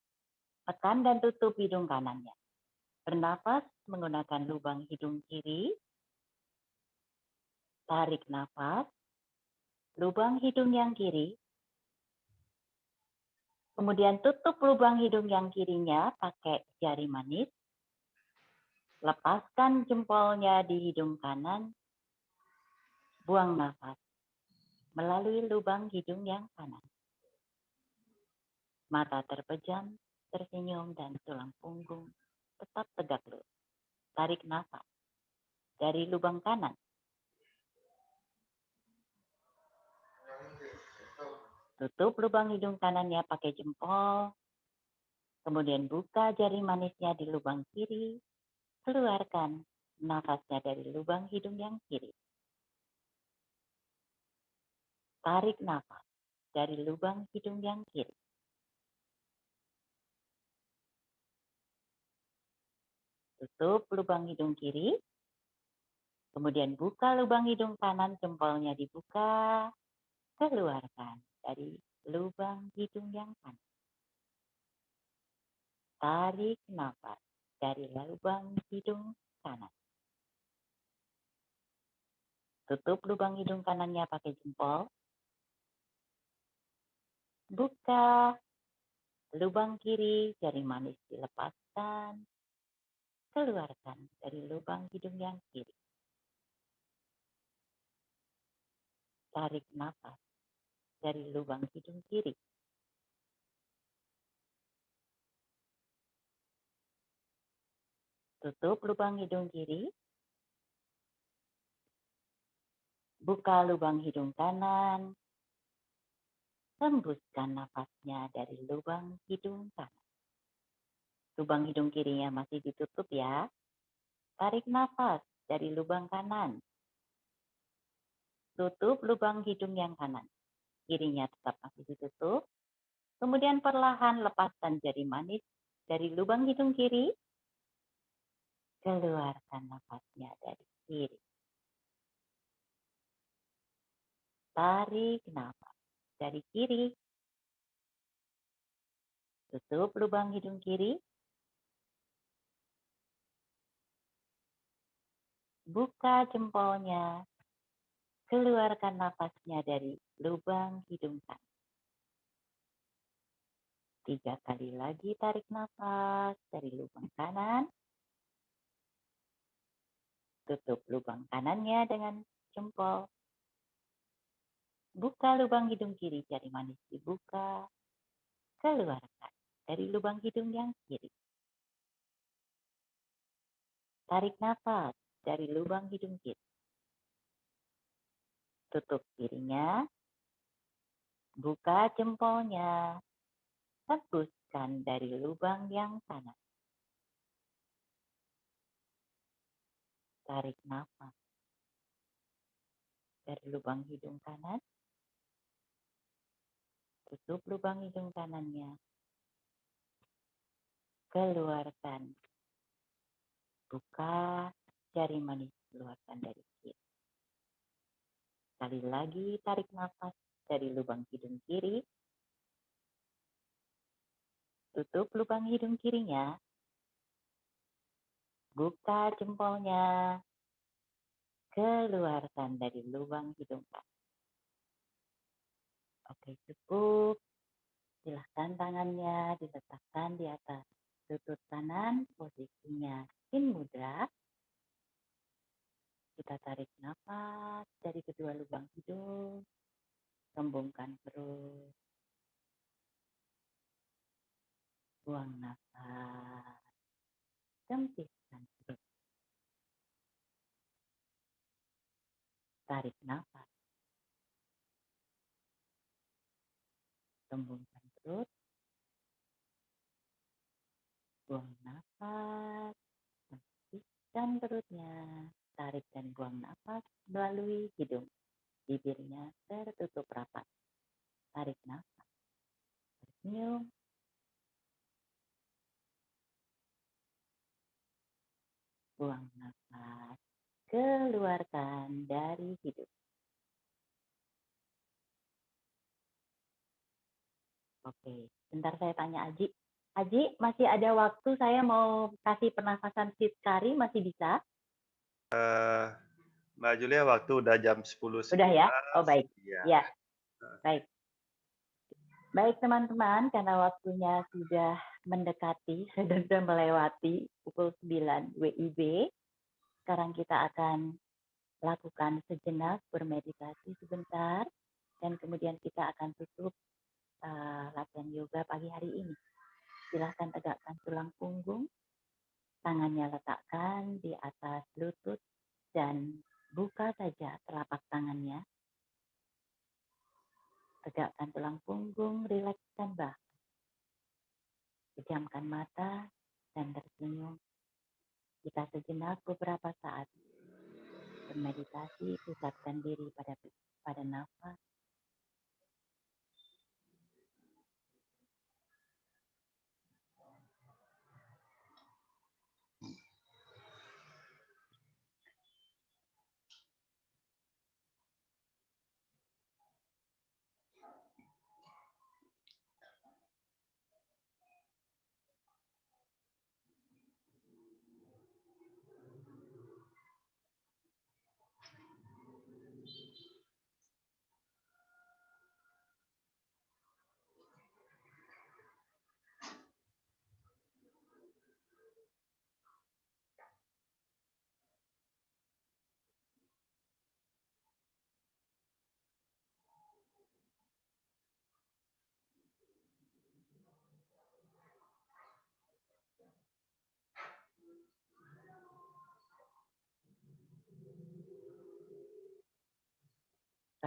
tekan dan tutup hidung kanannya. Bernafas menggunakan lubang hidung kiri. Tarik nafas. Lubang hidung yang kiri. Kemudian tutup lubang hidung yang kirinya pakai jari manis. Lepaskan jempolnya di hidung kanan. Buang nafas melalui lubang hidung yang kanan. Mata terpejam, tersenyum, dan tulang punggung tetap tegak lurus. Tarik nafas dari lubang kanan. Tutup lubang hidung kanannya pakai jempol. Kemudian buka jari manisnya di lubang kiri. Keluarkan nafasnya dari lubang hidung yang kiri. Tarik nafas dari lubang hidung yang kiri. Tutup lubang hidung kiri. Kemudian buka lubang hidung kanan, jempolnya dibuka. Keluarkan dari lubang hidung yang kanan. Tarik nafas dari lubang hidung kanan. Tutup lubang hidung kanannya pakai jempol. Buka lubang kiri, jari manis dilepaskan. Keluarkan dari lubang hidung yang kiri. Tarik nafas dari lubang hidung kiri. Tutup lubang hidung kiri. Buka lubang hidung kanan. Hembuskan nafasnya dari lubang hidung kanan. Lubang hidung kirinya masih ditutup ya. Tarik nafas dari lubang kanan. Tutup lubang hidung yang kanan. Kirinya tetap masih ditutup. Kemudian perlahan lepaskan jari manis dari lubang hidung kiri. Keluarkan nafasnya dari kiri. Tarik nafas dari kiri. Tutup lubang hidung kiri. Buka jempolnya. Keluarkan nafasnya dari lubang hidung kanan. 3 kali lagi tarik nafas dari lubang kanan. Tutup lubang kanannya dengan jempol. Buka lubang hidung kiri, jari manis dibuka. Keluarkan dari lubang hidung yang kiri. Tarik nafas dari lubang hidung kiri. Tutup kirinya. Buka jempolnya. Hembuskan dari lubang yang kanan. Tarik nafas dari lubang hidung kanan. Tutup lubang hidung kanannya. Keluarkan. Buka jari manis, keluarkan dari kiri. Sekali lagi tarik nafas dari lubang hidung kiri. Tutup lubang hidung kirinya. Buka jempolnya. Keluarkan dari lubang hidung kanan. Oke, cukup. Silahkan tangannya diletakkan di atas lutut kanan, posisinya chin mudra. Kita tarik nafas dari kedua lubang hidung, kembungkan perut, buang nafas, sempitkan perut. Tarik nafas, kembungkan perut, buang nafas, sempitkan perutnya. Tarik dan buang nafas melalui hidung. Bibirnya tertutup rapat. Tarik nafas. Tersenyum. Buang nafas. Keluarkan dari hidung. Oke, bentar saya tanya Aji. Aji, masih ada waktu saya mau kasih pernafasan Sitkari, masih bisa? Mbak Julia, waktu udah jam 10.11. Sudah ya? Oh baik. Iya. Ya, baik. Baik teman-teman, karena waktunya sudah mendekati, sudah melewati pukul 9 WIB. Sekarang kita akan lakukan sejenak bermeditasi sebentar, dan kemudian kita akan tutup latihan yoga pagi hari ini. Silahkan tegakkan tulang punggung, tangannya letakkan di atas lutut, dan buka saja telapak tangannya. Tegakkan tulang punggung, rilekskan bahu. Pejamkan mata dan tersenyum. Kita sejenak beberapa saat bermeditasi, pusatkan diri pada nafas.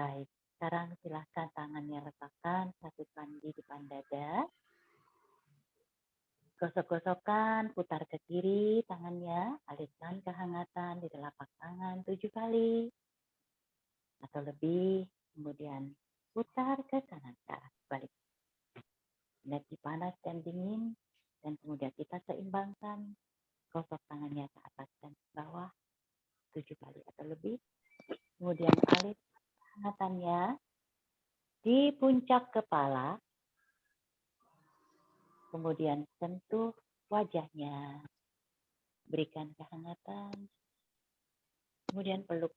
Baik, sekarang silahkan tangannya letakkan, satukan di depan dada. Gosok-gosokkan, putar ke kiri tangannya, alirkan kehangatan di telapak tangan 7 kali atau lebih, kemudian putar ke kanan ke arah balik. Energi panas dan dingin, dan kemudian kita seimbangkan, gosok tangannya ke atas dan ke bawah 7 kali atau lebih. Kemudian alirkan kehangatannya di puncak kepala, kemudian sentuh wajahnya, berikan kehangatan, kemudian peluk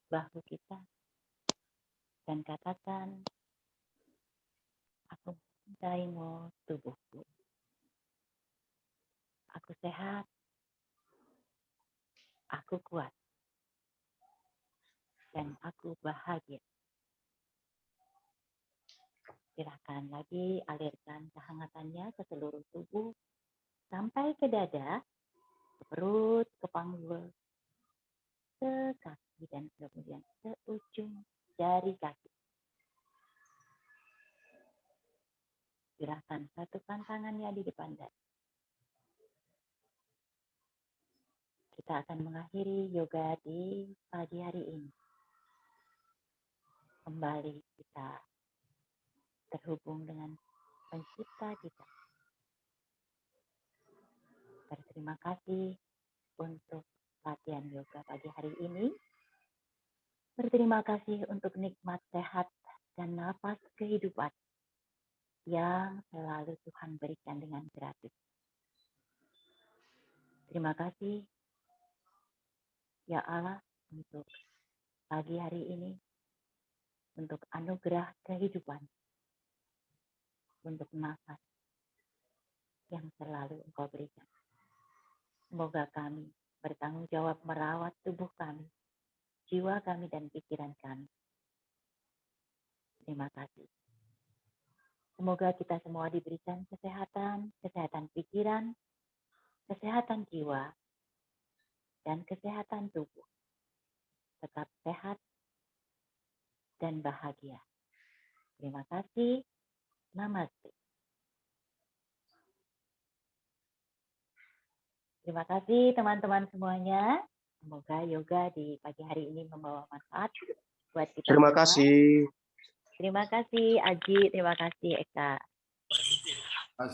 bahu kita, dan katakan, aku mencintaimu tubuhku. Aku sehat, aku kuat, dan aku bahagia. Silakan lagi alirkan kehangatannya ke seluruh tubuh, sampai ke dada, ke perut, ke panggul, ke kaki, dan kemudian ke ujung jari kaki. Silakan satukan tangannya di depan dada. Kita akan mengakhiri yoga di pagi hari ini. Kembali kita terhubung dengan pencipta kita. Berterima kasih untuk latihan yoga pagi hari ini. Berterima kasih untuk nikmat sehat dan nafas kehidupan yang selalu Tuhan berikan dengan gratis. Terima kasih, ya Allah, untuk pagi hari ini, untuk anugerah kehidupan, untuk nafas yang selalu Engkau berikan. Semoga kami bertanggung jawab merawat tubuh kami, jiwa kami, dan pikiran kami. Terima kasih. Semoga kita semua diberikan kesehatan, kesehatan pikiran, kesehatan jiwa, dan kesehatan tubuh. Tetap sehat dan bahagia. Terima kasih. Namaste. Terima kasih teman-teman semuanya. Semoga yoga di pagi hari ini membawa manfaat buat kita Terima semua. kasih. Terima kasih Aji, terima kasih Eka.